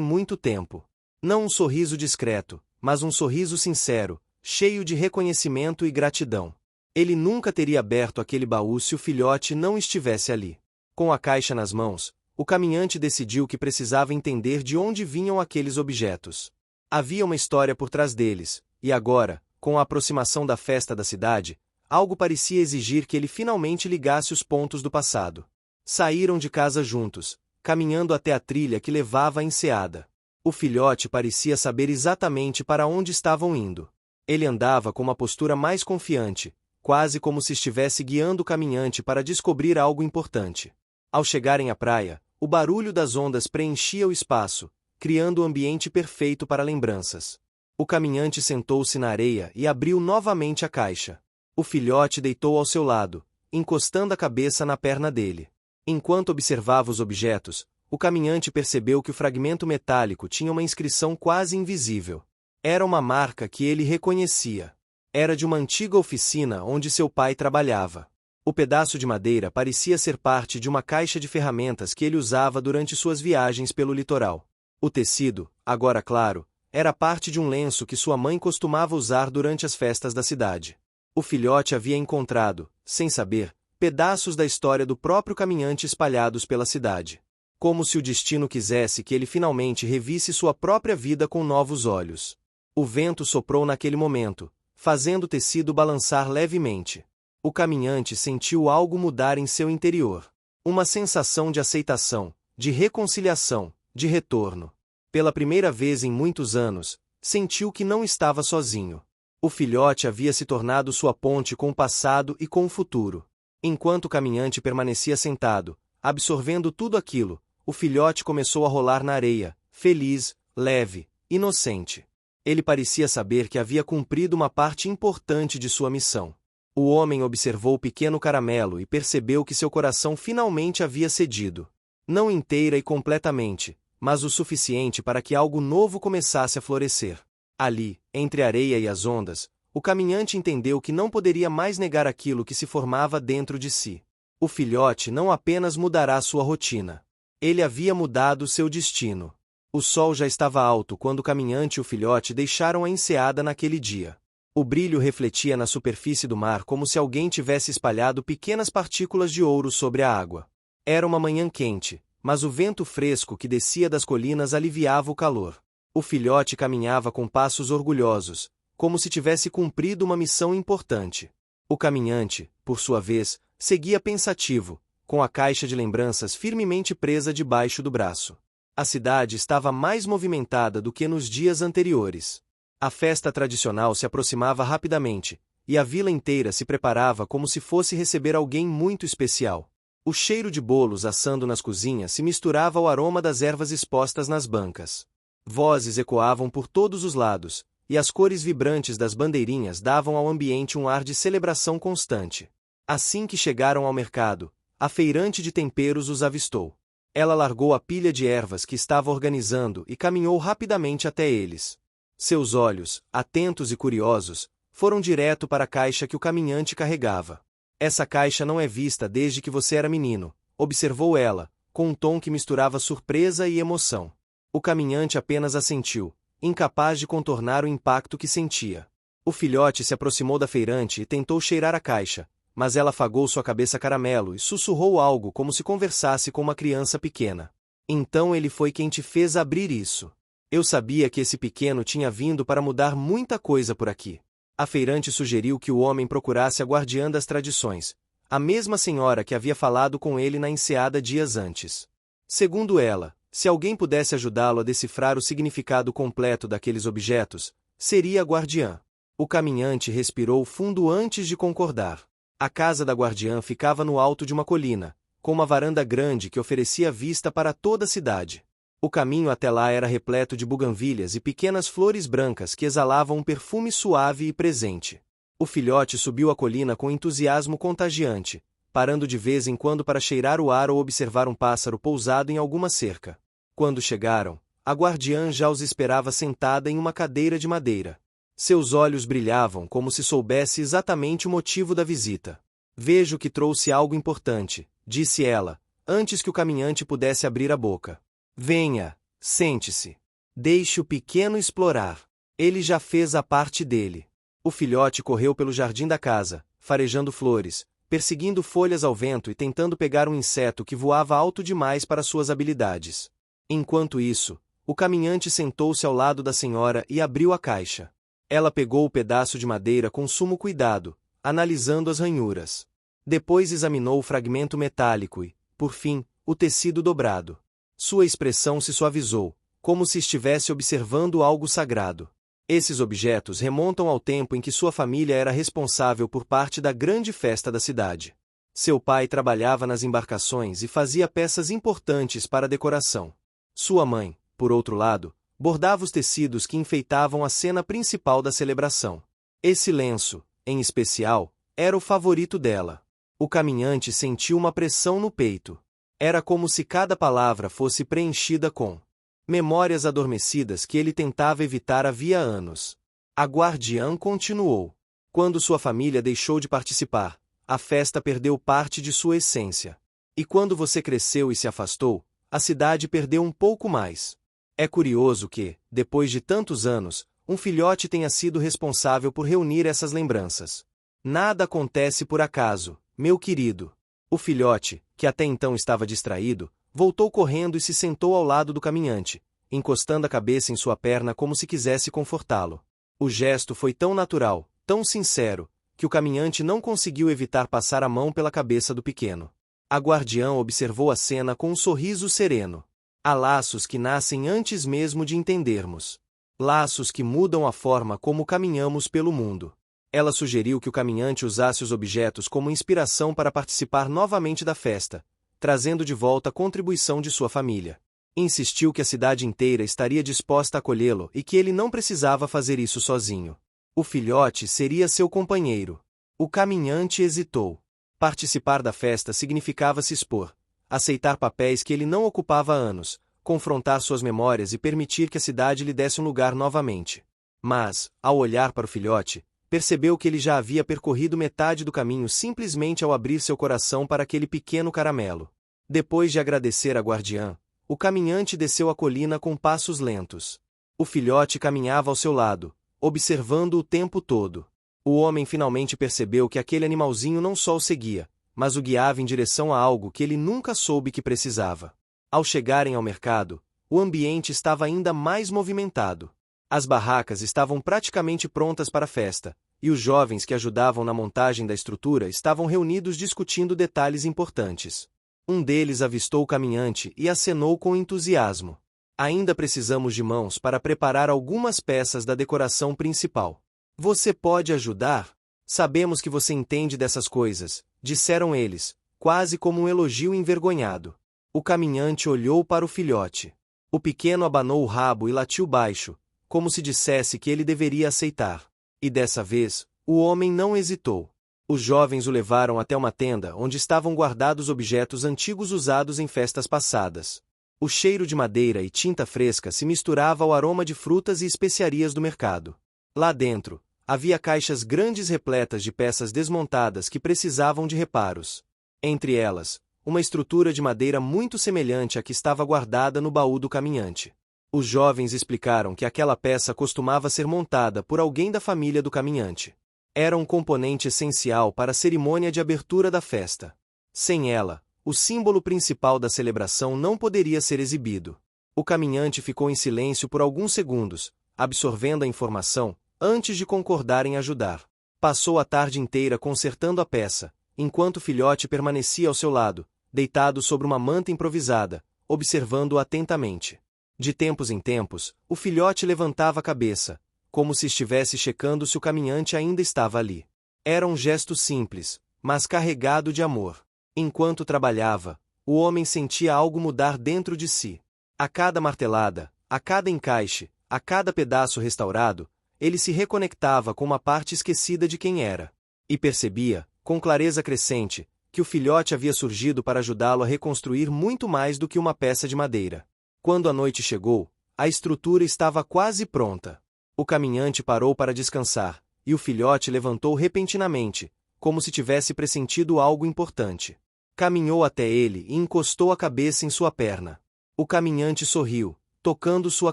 muito tempo. Não um sorriso discreto, mas um sorriso sincero, cheio de reconhecimento e gratidão. Ele nunca teria aberto aquele baú se o filhote não estivesse ali. Com a caixa nas mãos, o caminhante decidiu que precisava entender de onde vinham aqueles objetos. Havia uma história por trás deles, e agora, com a aproximação da festa da cidade, algo parecia exigir que ele finalmente ligasse os pontos do passado. Saíram de casa juntos, caminhando até a trilha que levava à enseada. O filhote parecia saber exatamente para onde estavam indo. Ele andava com uma postura mais confiante, quase como se estivesse guiando o caminhante para descobrir algo importante. Ao chegarem à praia, o barulho das ondas preenchia o espaço, criando o ambiente perfeito para lembranças. O caminhante sentou-se na areia e abriu novamente a caixa. O filhote deitou ao seu lado, encostando a cabeça na perna dele. Enquanto observava os objetos, o caminhante percebeu que o fragmento metálico tinha uma inscrição quase invisível. Era uma marca que ele reconhecia. Era de uma antiga oficina onde seu pai trabalhava. O pedaço de madeira parecia ser parte de uma caixa de ferramentas que ele usava durante suas viagens pelo litoral. O tecido, agora claro, era parte de um lenço que sua mãe costumava usar durante as festas da cidade. O filhote havia encontrado, sem saber, pedaços da história do próprio caminhante espalhados pela cidade. Como se o destino quisesse que ele finalmente revisse sua própria vida com novos olhos. O vento soprou naquele momento, fazendo o tecido balançar levemente. O caminhante sentiu algo mudar em seu interior. Uma sensação de aceitação, de reconciliação, de retorno. Pela primeira vez em muitos anos, sentiu que não estava sozinho. O filhote havia se tornado sua ponte com o passado e com o futuro. Enquanto o caminhante permanecia sentado, absorvendo tudo aquilo, o filhote começou a rolar na areia, feliz, leve, inocente. Ele parecia saber que havia cumprido uma parte importante de sua missão. O homem observou o pequeno caramelo e percebeu que seu coração finalmente havia cedido. Não inteira e completamente, mas o suficiente para que algo novo começasse a florescer. Ali, entre a areia e as ondas, o caminhante entendeu que não poderia mais negar aquilo que se formava dentro de si. O filhote não apenas mudará sua rotina. Ele havia mudado seu destino. O sol já estava alto quando o caminhante e o filhote deixaram a enseada naquele dia. O brilho refletia na superfície do mar como se alguém tivesse espalhado pequenas partículas de ouro sobre a água. Era uma manhã quente, mas o vento fresco que descia das colinas aliviava o calor. O filhote caminhava com passos orgulhosos, como se tivesse cumprido uma missão importante. O caminhante, por sua vez, seguia pensativo, com a caixa de lembranças firmemente presa debaixo do braço. A cidade estava mais movimentada do que nos dias anteriores. A festa tradicional se aproximava rapidamente, e a vila inteira se preparava como se fosse receber alguém muito especial. O cheiro de bolos assando nas cozinhas se misturava ao aroma das ervas expostas nas bancas. Vozes ecoavam por todos os lados, e as cores vibrantes das bandeirinhas davam ao ambiente um ar de celebração constante. Assim que chegaram ao mercado, a feirante de temperos os avistou. Ela largou a pilha de ervas que estava organizando e caminhou rapidamente até eles. Seus olhos, atentos e curiosos, foram direto para a caixa que o caminhante carregava. Essa caixa não é vista desde que você era menino, observou ela, com um tom que misturava surpresa e emoção. O caminhante apenas assentiu, incapaz de contornar o impacto que sentia. O filhote se aproximou da feirante e tentou cheirar a caixa, mas ela afagou sua cabeça caramelo e sussurrou algo como se conversasse com uma criança pequena. Então ele foi quem te fez abrir isso. Eu sabia que esse pequeno tinha vindo para mudar muita coisa por aqui. A feirante sugeriu que o homem procurasse a guardiã das tradições, a mesma senhora que havia falado com ele na enseada dias antes. Segundo ela, se alguém pudesse ajudá-lo a decifrar o significado completo daqueles objetos, seria a guardiã. O caminhante respirou fundo antes de concordar. A casa da guardiã ficava no alto de uma colina, com uma varanda grande que oferecia vista para toda a cidade. O caminho até lá era repleto de buganvílias e pequenas flores brancas que exalavam um perfume suave e presente. O filhote subiu a colina com entusiasmo contagiante, parando de vez em quando para cheirar o ar ou observar um pássaro pousado em alguma cerca. Quando chegaram, a guardiã já os esperava sentada em uma cadeira de madeira. Seus olhos brilhavam como se soubesse exatamente o motivo da visita. Vejo que trouxe algo importante, disse ela, antes que o caminhante pudesse abrir a boca. Venha, sente-se. Deixe o pequeno explorar. Ele já fez a parte dele. O filhote correu pelo jardim da casa, farejando flores, perseguindo folhas ao vento e tentando pegar um inseto que voava alto demais para suas habilidades. Enquanto isso, o caminhante sentou-se ao lado da senhora e abriu a caixa. Ela pegou o pedaço de madeira com sumo cuidado, analisando as ranhuras. Depois examinou o fragmento metálico e, por fim, o tecido dobrado. Sua expressão se suavizou, como se estivesse observando algo sagrado. Esses objetos remontam ao tempo em que sua família era responsável por parte da grande festa da cidade. Seu pai trabalhava nas embarcações e fazia peças importantes para a decoração. Sua mãe, por outro lado, bordava os tecidos que enfeitavam a cena principal da celebração. Esse lenço, em especial, era o favorito dela. O caminhante sentiu uma pressão no peito. Era como se cada palavra fosse preenchida com memórias adormecidas que ele tentava evitar havia anos. A guardiã continuou. Quando sua família deixou de participar, a festa perdeu parte de sua essência. E quando você cresceu e se afastou, a cidade perdeu um pouco mais. É curioso que, depois de tantos anos, um filhote tenha sido responsável por reunir essas lembranças. Nada acontece por acaso, meu querido. O filhote, que até então estava distraído, voltou correndo e se sentou ao lado do caminhante, encostando a cabeça em sua perna como se quisesse confortá-lo. O gesto foi tão natural, tão sincero, que o caminhante não conseguiu evitar passar a mão pela cabeça do pequeno. A guardiã observou a cena com um sorriso sereno. Há laços que nascem antes mesmo de entendermos. Laços que mudam a forma como caminhamos pelo mundo. Ela sugeriu que o caminhante usasse os objetos como inspiração para participar novamente da festa, trazendo de volta a contribuição de sua família. Insistiu que a cidade inteira estaria disposta a acolhê-lo e que ele não precisava fazer isso sozinho. O filhote seria seu companheiro. O caminhante hesitou. Participar da festa significava se expor, aceitar papéis que ele não ocupava há anos, confrontar suas memórias e permitir que a cidade lhe desse um lugar novamente. Mas, ao olhar para o filhote, percebeu que ele já havia percorrido metade do caminho simplesmente ao abrir seu coração para aquele pequeno caramelo. Depois de agradecer à guardiã, o caminhante desceu a colina com passos lentos. O filhote caminhava ao seu lado, observando o tempo todo. O homem finalmente percebeu que aquele animalzinho não só o seguia, mas o guiava em direção a algo que ele nunca soube que precisava. Ao chegarem ao mercado, o ambiente estava ainda mais movimentado. As barracas estavam praticamente prontas para a festa, e os jovens que ajudavam na montagem da estrutura estavam reunidos discutindo detalhes importantes. Um deles avistou o caminhante e acenou com entusiasmo. Ainda precisamos de mãos para preparar algumas peças da decoração principal. Você pode ajudar? Sabemos que você entende dessas coisas, disseram eles, quase como um elogio envergonhado. O caminhante olhou para o filhote. O pequeno abanou o rabo e latiu baixo, como se dissesse que ele deveria aceitar. E dessa vez, o homem não hesitou. Os jovens o levaram até uma tenda onde estavam guardados objetos antigos usados em festas passadas. O cheiro de madeira e tinta fresca se misturava ao aroma de frutas e especiarias do mercado. Lá dentro, havia caixas grandes repletas de peças desmontadas que precisavam de reparos. Entre elas, uma estrutura de madeira muito semelhante à que estava guardada no baú do caminhante. Os jovens explicaram que aquela peça costumava ser montada por alguém da família do caminhante. Era um componente essencial para a cerimônia de abertura da festa. Sem ela, o símbolo principal da celebração não poderia ser exibido. O caminhante ficou em silêncio por alguns segundos, absorvendo a informação, antes de concordar em ajudar. Passou a tarde inteira consertando a peça, enquanto o filhote permanecia ao seu lado, deitado sobre uma manta improvisada, observando-o atentamente. De tempos em tempos, o filhote levantava a cabeça, como se estivesse checando se o caminhante ainda estava ali. Era um gesto simples, mas carregado de amor. Enquanto trabalhava, o homem sentia algo mudar dentro de si. A cada martelada, a cada encaixe, a cada pedaço restaurado, ele se reconectava com uma parte esquecida de quem era. E percebia, com clareza crescente, que o filhote havia surgido para ajudá-lo a reconstruir muito mais do que uma peça de madeira. Quando a noite chegou, a estrutura estava quase pronta. O caminhante parou para descansar, e o filhote levantou repentinamente, como se tivesse pressentido algo importante. Caminhou até ele e encostou a cabeça em sua perna. O caminhante sorriu, tocando sua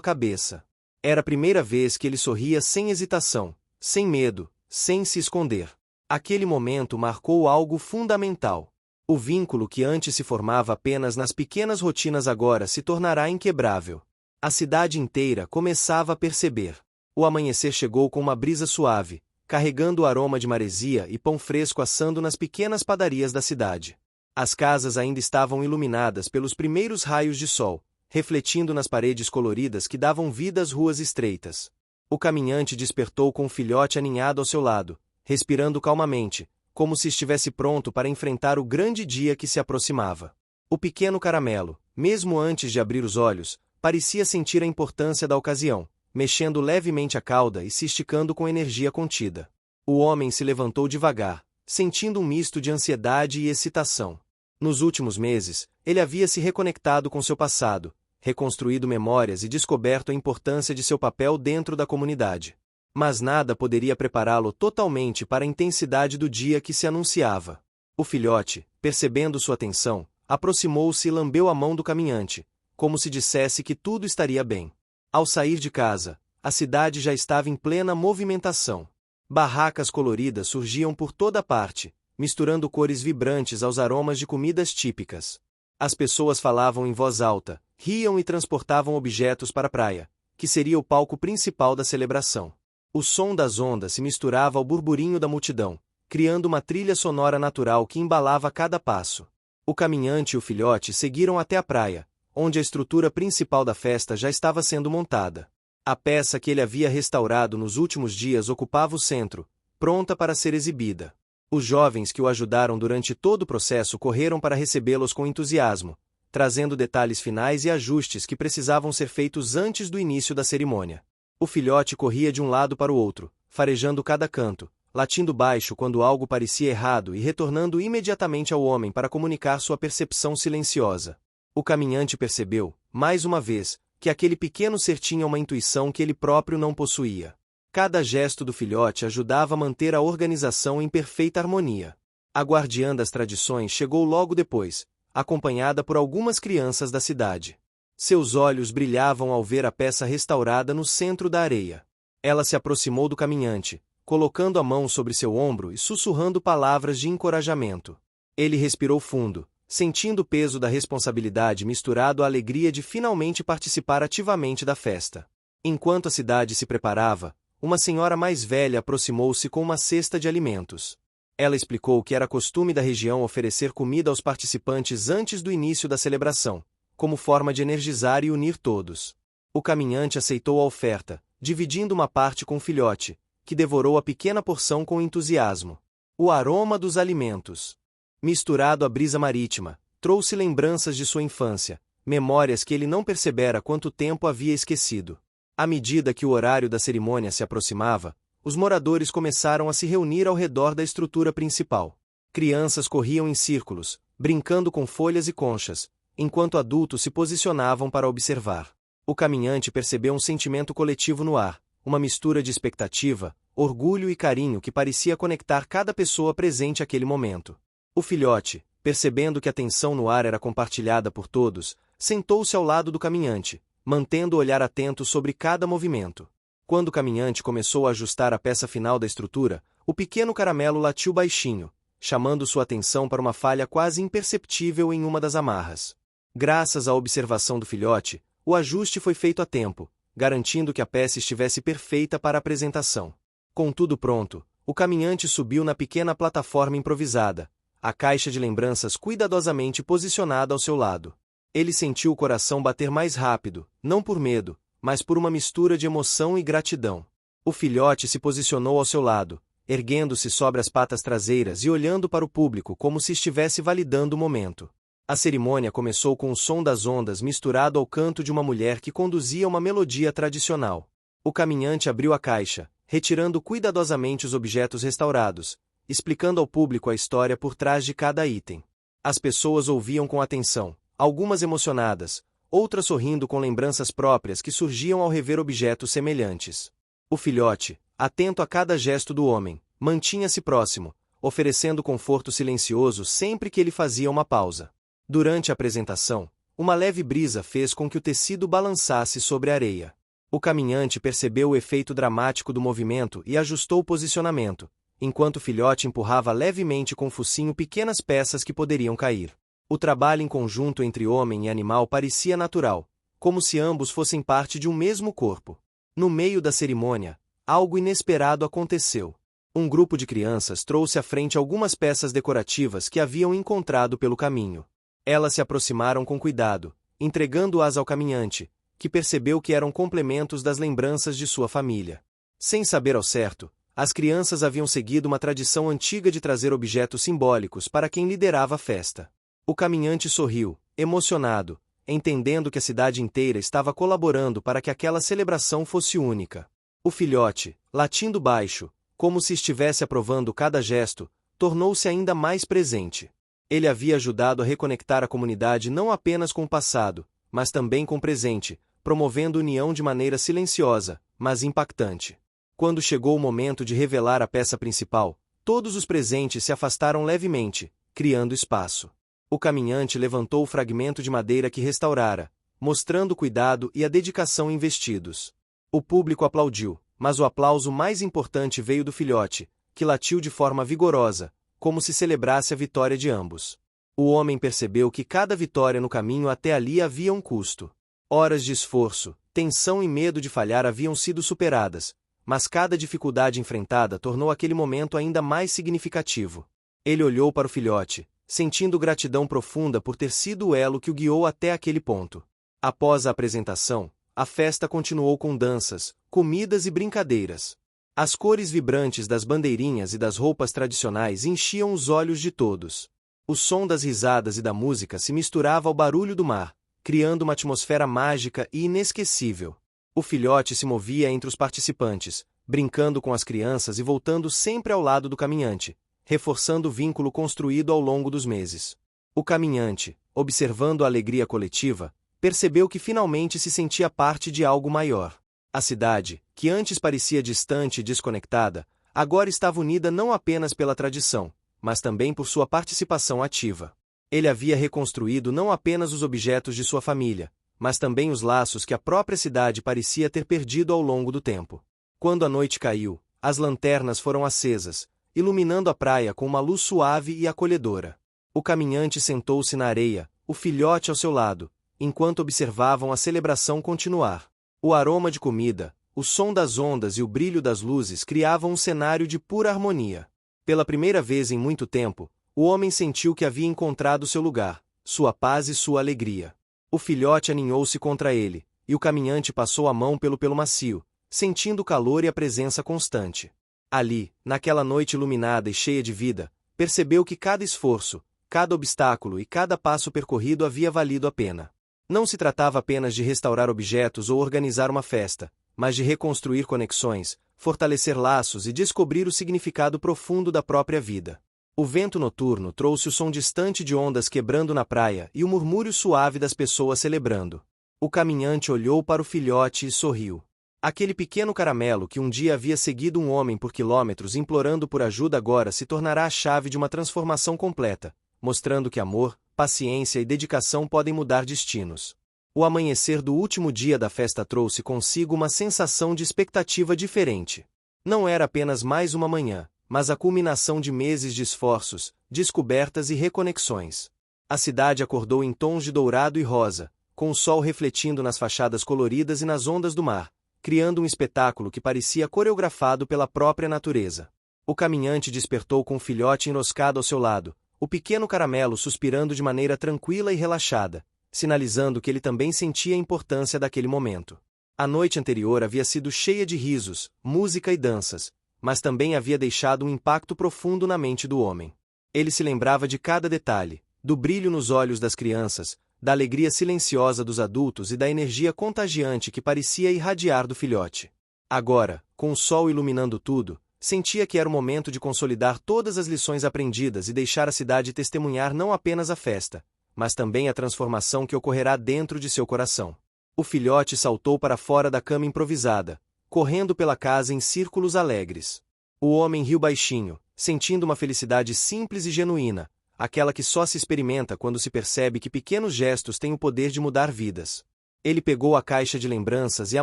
cabeça. Era a primeira vez que ele sorria sem hesitação, sem medo, sem se esconder. Aquele momento marcou algo fundamental. O vínculo que antes se formava apenas nas pequenas rotinas agora se tornará inquebrável. A cidade inteira começava a perceber. O amanhecer chegou com uma brisa suave, carregando o aroma de maresia e pão fresco assando nas pequenas padarias da cidade. As casas ainda estavam iluminadas pelos primeiros raios de sol, refletindo nas paredes coloridas que davam vida às ruas estreitas. O caminhante despertou com o filhote aninhado ao seu lado, respirando calmamente, como se estivesse pronto para enfrentar o grande dia que se aproximava. O pequeno caramelo, mesmo antes de abrir os olhos, parecia sentir a importância da ocasião, mexendo levemente a cauda e se esticando com energia contida. O homem se levantou devagar, sentindo um misto de ansiedade e excitação. Nos últimos meses, ele havia se reconectado com seu passado, reconstruído memórias e descoberto a importância de seu papel dentro da comunidade. Mas nada poderia prepará-lo totalmente para a intensidade do dia que se anunciava. O filhote, percebendo sua tensão, aproximou-se e lambeu a mão do caminhante, como se dissesse que tudo estaria bem. Ao sair de casa, a cidade já estava em plena movimentação. Barracas coloridas surgiam por toda parte, misturando cores vibrantes aos aromas de comidas típicas. As pessoas falavam em voz alta, riam e transportavam objetos para a praia, que seria o palco principal da celebração. O som das ondas se misturava ao burburinho da multidão, criando uma trilha sonora natural que embalava cada passo. O caminhante e o filhote seguiram até a praia, onde a estrutura principal da festa já estava sendo montada. A peça que ele havia restaurado nos últimos dias ocupava o centro, pronta para ser exibida. Os jovens que o ajudaram durante todo o processo correram para recebê-los com entusiasmo, trazendo detalhes finais e ajustes que precisavam ser feitos antes do início da cerimônia. O filhote corria de um lado para o outro, farejando cada canto, latindo baixo quando algo parecia errado e retornando imediatamente ao homem para comunicar sua percepção silenciosa. O caminhante percebeu, mais uma vez, que aquele pequeno ser tinha uma intuição que ele próprio não possuía. Cada gesto do filhote ajudava a manter a organização em perfeita harmonia. A guardiã das tradições chegou logo depois, acompanhada por algumas crianças da cidade. Seus olhos brilhavam ao ver a peça restaurada no centro da areia. Ela se aproximou do caminhante, colocando a mão sobre seu ombro e sussurrando palavras de encorajamento. Ele respirou fundo, sentindo o peso da responsabilidade misturado à alegria de finalmente participar ativamente da festa. Enquanto a cidade se preparava, uma senhora mais velha aproximou-se com uma cesta de alimentos. Ela explicou que era costume da região oferecer comida aos participantes antes do início da celebração, como forma de energizar e unir todos. O caminhante aceitou a oferta, dividindo uma parte com o filhote, que devorou a pequena porção com entusiasmo. O aroma dos alimentos, misturado à brisa marítima, trouxe lembranças de sua infância, memórias que ele não percebera quanto tempo havia esquecido. À medida que o horário da cerimônia se aproximava, os moradores começaram a se reunir ao redor da estrutura principal. Crianças corriam em círculos, brincando com folhas e conchas, enquanto adultos se posicionavam para observar. O caminhante percebeu um sentimento coletivo no ar, uma mistura de expectativa, orgulho e carinho que parecia conectar cada pessoa presente àquele momento. O filhote, percebendo que a tensão no ar era compartilhada por todos, sentou-se ao lado do caminhante, mantendo o olhar atento sobre cada movimento. Quando o caminhante começou a ajustar a peça final da estrutura, o pequeno caramelo latiu baixinho, chamando sua atenção para uma falha quase imperceptível em uma das amarras. Graças à observação do filhote, o ajuste foi feito a tempo, garantindo que a peça estivesse perfeita para a apresentação. Com tudo pronto, o caminhante subiu na pequena plataforma improvisada, a caixa de lembranças cuidadosamente posicionada ao seu lado. Ele sentiu o coração bater mais rápido, não por medo, mas por uma mistura de emoção e gratidão. O filhote se posicionou ao seu lado, erguendo-se sobre as patas traseiras e olhando para o público como se estivesse validando o momento. A cerimônia começou com o som das ondas misturado ao canto de uma mulher que conduzia uma melodia tradicional. O caminhante abriu a caixa, retirando cuidadosamente os objetos restaurados, explicando ao público a história por trás de cada item. As pessoas ouviam com atenção, algumas emocionadas, outras sorrindo com lembranças próprias que surgiam ao rever objetos semelhantes. O filhote, atento a cada gesto do homem, mantinha-se próximo, oferecendo conforto silencioso sempre que ele fazia uma pausa. Durante a apresentação, uma leve brisa fez com que o tecido balançasse sobre a areia. O caminhante percebeu o efeito dramático do movimento e ajustou o posicionamento, enquanto o filhote empurrava levemente com o focinho pequenas peças que poderiam cair. O trabalho em conjunto entre homem e animal parecia natural, como se ambos fossem parte de um mesmo corpo. No meio da cerimônia, algo inesperado aconteceu. Um grupo de crianças trouxe à frente algumas peças decorativas que haviam encontrado pelo caminho. Elas se aproximaram com cuidado, entregando-as ao caminhante, que percebeu que eram complementos das lembranças de sua família. Sem saber ao certo, as crianças haviam seguido uma tradição antiga de trazer objetos simbólicos para quem liderava a festa. O caminhante sorriu, emocionado, entendendo que a cidade inteira estava colaborando para que aquela celebração fosse única. O filhote, latindo baixo, como se estivesse aprovando cada gesto, tornou-se ainda mais presente. Ele havia ajudado a reconectar a comunidade não apenas com o passado, mas também com o presente, promovendo união de maneira silenciosa, mas impactante. Quando chegou o momento de revelar a peça principal, todos os presentes se afastaram levemente, criando espaço. O caminhante levantou o fragmento de madeira que restaurara, mostrando o cuidado e a dedicação investidos. O público aplaudiu, mas o aplauso mais importante veio do filhote, que latiu de forma vigorosa, como se celebrasse a vitória de ambos. O homem percebeu que cada vitória no caminho até ali havia um custo. Horas de esforço, tensão e medo de falhar haviam sido superadas, mas cada dificuldade enfrentada tornou aquele momento ainda mais significativo. Ele olhou para o filhote, sentindo gratidão profunda por ter sido o elo que o guiou até aquele ponto. Após a apresentação, a festa continuou com danças, comidas e brincadeiras. As cores vibrantes das bandeirinhas e das roupas tradicionais enchiam os olhos de todos. O som das risadas e da música se misturava ao barulho do mar, criando uma atmosfera mágica e inesquecível. O filhote se movia entre os participantes, brincando com as crianças e voltando sempre ao lado do caminhante, reforçando o vínculo construído ao longo dos meses. O caminhante, observando a alegria coletiva, percebeu que finalmente se sentia parte de algo maior. A cidade, que antes parecia distante e desconectada, agora estava unida não apenas pela tradição, mas também por sua participação ativa. Ele havia reconstruído não apenas os objetos de sua família, mas também os laços que a própria cidade parecia ter perdido ao longo do tempo. Quando a noite caiu, as lanternas foram acesas, iluminando a praia com uma luz suave e acolhedora. O caminhante sentou-se na areia, o filhote ao seu lado, enquanto observavam a celebração continuar. O aroma de comida, o som das ondas e o brilho das luzes criavam um cenário de pura harmonia. Pela primeira vez em muito tempo, o homem sentiu que havia encontrado seu lugar, sua paz e sua alegria. O filhote aninhou-se contra ele, e o caminhante passou a mão pelo macio, sentindo o calor e a presença constante. Ali, naquela noite iluminada e cheia de vida, percebeu que cada esforço, cada obstáculo e cada passo percorrido havia valido a pena. Não se tratava apenas de restaurar objetos ou organizar uma festa, mas de reconstruir conexões, fortalecer laços e descobrir o significado profundo da própria vida. O vento noturno trouxe o som distante de ondas quebrando na praia e o murmúrio suave das pessoas celebrando. O caminhante olhou para o filhote e sorriu. Aquele pequeno caramelo que um dia havia seguido um homem por quilômetros implorando por ajuda agora se tornará a chave de uma transformação completa, mostrando que amor, paciência e dedicação podem mudar destinos. O amanhecer do último dia da festa trouxe consigo uma sensação de expectativa diferente. Não era apenas mais uma manhã, mas a culminação de meses de esforços, descobertas e reconexões. A cidade acordou em tons de dourado e rosa, com o sol refletindo nas fachadas coloridas e nas ondas do mar, criando um espetáculo que parecia coreografado pela própria natureza. O caminhante despertou com o filhote enroscado ao seu lado, o pequeno caramelo suspirando de maneira tranquila e relaxada, sinalizando que ele também sentia a importância daquele momento. A noite anterior havia sido cheia de risos, música e danças, mas também havia deixado um impacto profundo na mente do homem. Ele se lembrava de cada detalhe, do brilho nos olhos das crianças, da alegria silenciosa dos adultos e da energia contagiante que parecia irradiar do filhote. Agora, com o sol iluminando tudo, sentia que era o momento de consolidar todas as lições aprendidas e deixar a cidade testemunhar não apenas a festa, mas também a transformação que ocorrerá dentro de seu coração. O filhote saltou para fora da cama improvisada, correndo pela casa em círculos alegres. O homem riu baixinho, sentindo uma felicidade simples e genuína, aquela que só se experimenta quando se percebe que pequenos gestos têm o poder de mudar vidas. Ele pegou a caixa de lembranças e a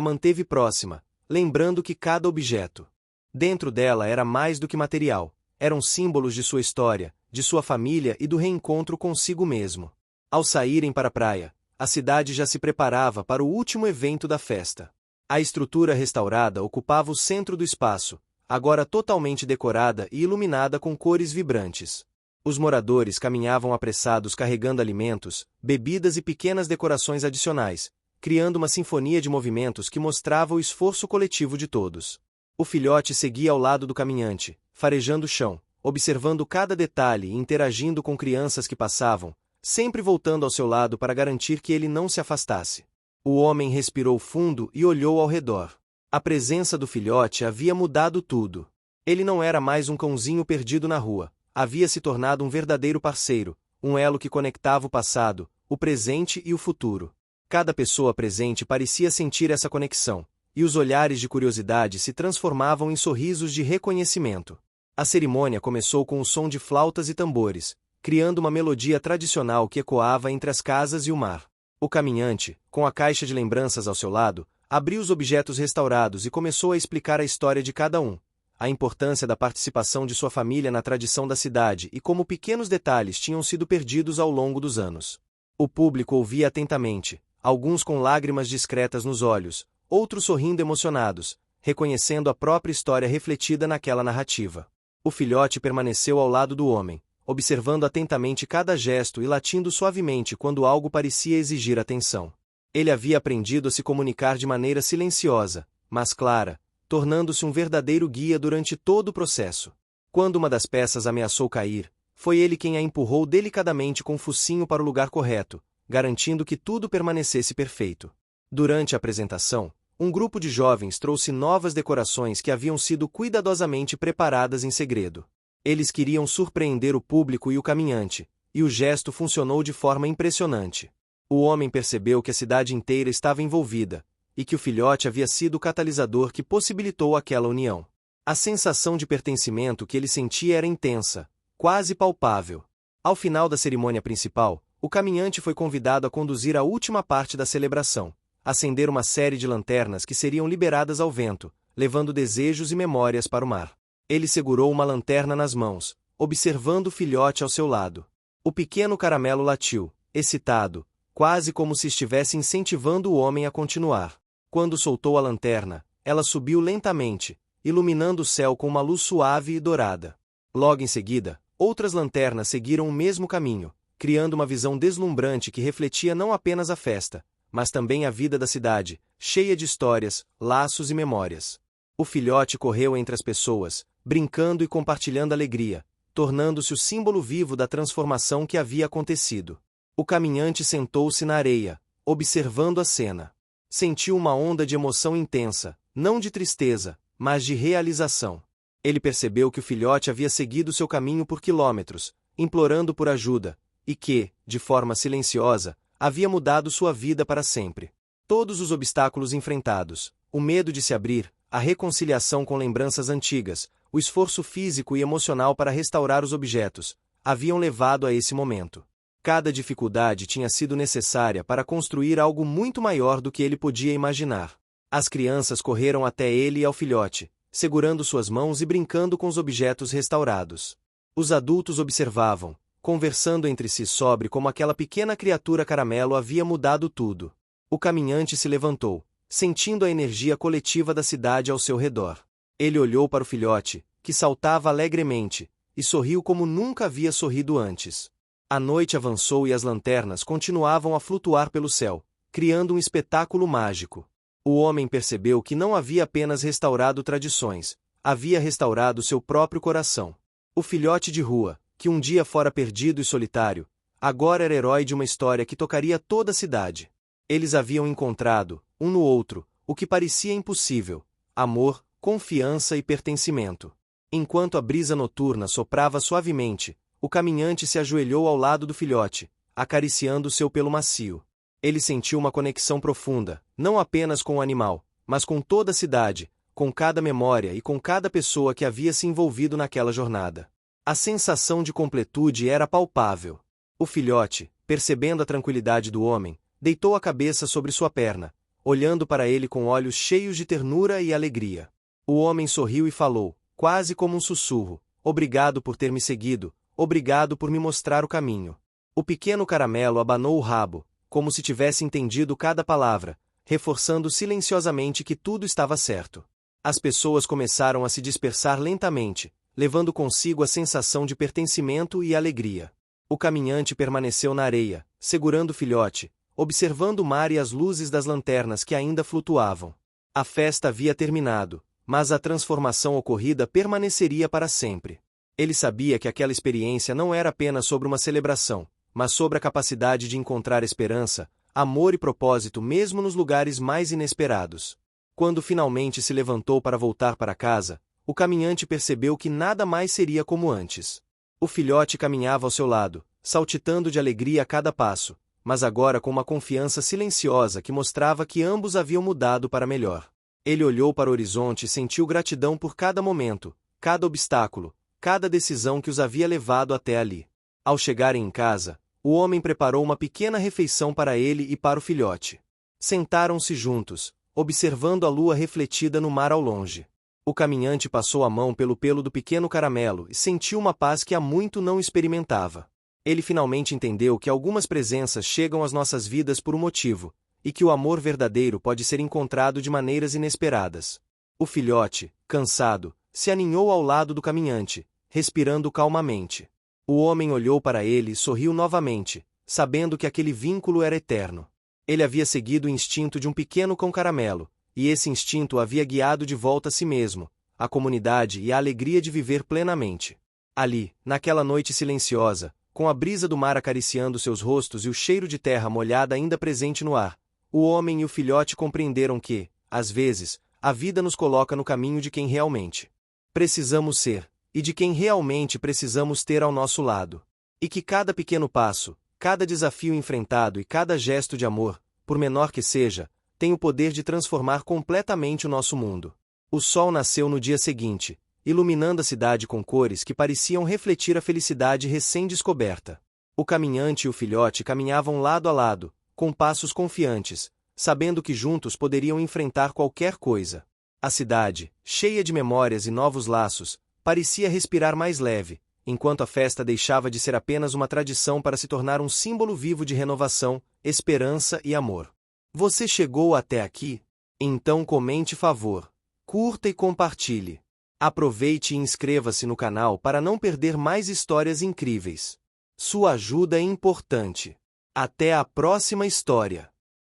manteve próxima, lembrando que cada objeto dentro dela era mais do que material, eram símbolos de sua história, de sua família e do reencontro consigo mesmo. Ao saírem para a praia, a cidade já se preparava para o último evento da festa. A estrutura restaurada ocupava o centro do espaço, agora totalmente decorada e iluminada com cores vibrantes. Os moradores caminhavam apressados carregando alimentos, bebidas e pequenas decorações adicionais, criando uma sinfonia de movimentos que mostrava o esforço coletivo de todos. O filhote seguia ao lado do caminhante, farejando o chão, observando cada detalhe e interagindo com crianças que passavam, sempre voltando ao seu lado para garantir que ele não se afastasse. O homem respirou fundo e olhou ao redor. A presença do filhote havia mudado tudo. Ele não era mais um cãozinho perdido na rua, havia se tornado um verdadeiro parceiro, um elo que conectava o passado, o presente e o futuro. Cada pessoa presente parecia sentir essa conexão, e os olhares de curiosidade se transformavam em sorrisos de reconhecimento. A cerimônia começou com o som de flautas e tambores, criando uma melodia tradicional que ecoava entre as casas e o mar. O caminhante, com a caixa de lembranças ao seu lado, abriu os objetos restaurados e começou a explicar a história de cada um, a importância da participação de sua família na tradição da cidade e como pequenos detalhes tinham sido perdidos ao longo dos anos. O público ouvia atentamente, alguns com lágrimas discretas nos olhos, outros sorrindo emocionados, reconhecendo a própria história refletida naquela narrativa. O filhote permaneceu ao lado do homem, observando atentamente cada gesto e latindo suavemente quando algo parecia exigir atenção. Ele havia aprendido a se comunicar de maneira silenciosa, mas clara, tornando-se um verdadeiro guia durante todo o processo. Quando uma das peças ameaçou cair, foi ele quem a empurrou delicadamente com o focinho para o lugar correto, garantindo que tudo permanecesse perfeito. Durante a apresentação, um grupo de jovens trouxe novas decorações que haviam sido cuidadosamente preparadas em segredo. Eles queriam surpreender o público e o caminhante, e o gesto funcionou de forma impressionante. O homem percebeu que a cidade inteira estava envolvida, e que o filhote havia sido o catalisador que possibilitou aquela união. A sensação de pertencimento que ele sentia era intensa, quase palpável. Ao final da cerimônia principal, o caminhante foi convidado a conduzir a última parte da celebração, acender uma série de lanternas que seriam liberadas ao vento, levando desejos e memórias para o mar. Ele segurou uma lanterna nas mãos, observando o filhote ao seu lado. O pequeno caramelo latiu, excitado, quase como se estivesse incentivando o homem a continuar. Quando soltou a lanterna, ela subiu lentamente, iluminando o céu com uma luz suave e dourada. Logo em seguida, outras lanternas seguiram o mesmo caminho, criando uma visão deslumbrante que refletia não apenas a festa, mas também a vida da cidade, cheia de histórias, laços e memórias. O filhote correu entre as pessoas, brincando e compartilhando alegria, tornando-se o símbolo vivo da transformação que havia acontecido. O caminhante sentou-se na areia, observando a cena. Sentiu uma onda de emoção intensa, não de tristeza, mas de realização. Ele percebeu que o filhote havia seguido seu caminho por quilômetros, implorando por ajuda, e que, de forma silenciosa, havia mudado sua vida para sempre. Todos os obstáculos enfrentados, o medo de se abrir, a reconciliação com lembranças antigas, o esforço físico e emocional para restaurar os objetos, haviam levado a esse momento. Cada dificuldade tinha sido necessária para construir algo muito maior do que ele podia imaginar. As crianças correram até ele e ao filhote, segurando suas mãos e brincando com os objetos restaurados. Os adultos observavam, conversando entre si sobre como aquela pequena criatura caramelo havia mudado tudo. O caminhante se levantou, sentindo a energia coletiva da cidade ao seu redor. Ele olhou para o filhote, que saltava alegremente, e sorriu como nunca havia sorrido antes. A noite avançou e as lanternas continuavam a flutuar pelo céu, criando um espetáculo mágico. O homem percebeu que não havia apenas restaurado tradições, havia restaurado seu próprio coração. O filhote de rua, que um dia fora perdido e solitário, agora era herói de uma história que tocaria toda a cidade. Eles haviam encontrado, um no outro, o que parecia impossível: amor, confiança e pertencimento. Enquanto a brisa noturna soprava suavemente, o caminhante se ajoelhou ao lado do filhote, acariciando seu pelo macio. Ele sentiu uma conexão profunda, não apenas com o animal, mas com toda a cidade, com cada memória e com cada pessoa que havia se envolvido naquela jornada. A sensação de completude era palpável. O filhote, percebendo a tranquilidade do homem, deitou a cabeça sobre sua perna, olhando para ele com olhos cheios de ternura e alegria. O homem sorriu e falou, quase como um sussurro, obrigado por ter me seguido, obrigado por me mostrar o caminho. O pequeno caramelo abanou o rabo, como se tivesse entendido cada palavra, reforçando silenciosamente que tudo estava certo. As pessoas começaram a se dispersar lentamente, levando consigo a sensação de pertencimento e alegria. O caminhante permaneceu na areia, segurando o filhote, observando o mar e as luzes das lanternas que ainda flutuavam. A festa havia terminado, mas a transformação ocorrida permaneceria para sempre. Ele sabia que aquela experiência não era apenas sobre uma celebração, mas sobre a capacidade de encontrar esperança, amor e propósito mesmo nos lugares mais inesperados. Quando finalmente se levantou para voltar para casa, o caminhante percebeu que nada mais seria como antes. O filhote caminhava ao seu lado, saltitando de alegria a cada passo, mas agora com uma confiança silenciosa que mostrava que ambos haviam mudado para melhor. Ele olhou para o horizonte e sentiu gratidão por cada momento, cada obstáculo, cada decisão que os havia levado até ali. Ao chegarem em casa, o homem preparou uma pequena refeição para ele e para o filhote. Sentaram-se juntos, observando a lua refletida no mar ao longe. O caminhante passou a mão pelo pelo do pequeno caramelo e sentiu uma paz que há muito não experimentava. Ele finalmente entendeu que algumas presenças chegam às nossas vidas por um motivo, e que o amor verdadeiro pode ser encontrado de maneiras inesperadas. O filhote, cansado, se aninhou ao lado do caminhante, respirando calmamente. O homem olhou para ele e sorriu novamente, sabendo que aquele vínculo era eterno. Ele havia seguido o instinto de um pequeno cão caramelo, e esse instinto o havia guiado de volta a si mesmo, à comunidade e à alegria de viver plenamente. Ali, naquela noite silenciosa, com a brisa do mar acariciando seus rostos e o cheiro de terra molhada ainda presente no ar, o homem e o filhote compreenderam que, às vezes, a vida nos coloca no caminho de quem realmente precisamos ser, e de quem realmente precisamos ter ao nosso lado. E que cada pequeno passo, cada desafio enfrentado e cada gesto de amor, por menor que seja, tem o poder de transformar completamente o nosso mundo. O sol nasceu no dia seguinte, iluminando a cidade com cores que pareciam refletir a felicidade recém-descoberta. O caminhante e o filhote caminhavam lado a lado, com passos confiantes, sabendo que juntos poderiam enfrentar qualquer coisa. A cidade, cheia de memórias e novos laços, parecia respirar mais leve, enquanto a festa deixava de ser apenas uma tradição para se tornar um símbolo vivo de renovação, esperança e amor. Você chegou até aqui? Então comente favor, curta e compartilhe. Aproveite e inscreva-se no canal para não perder mais histórias incríveis. Sua ajuda é importante. Até a próxima história!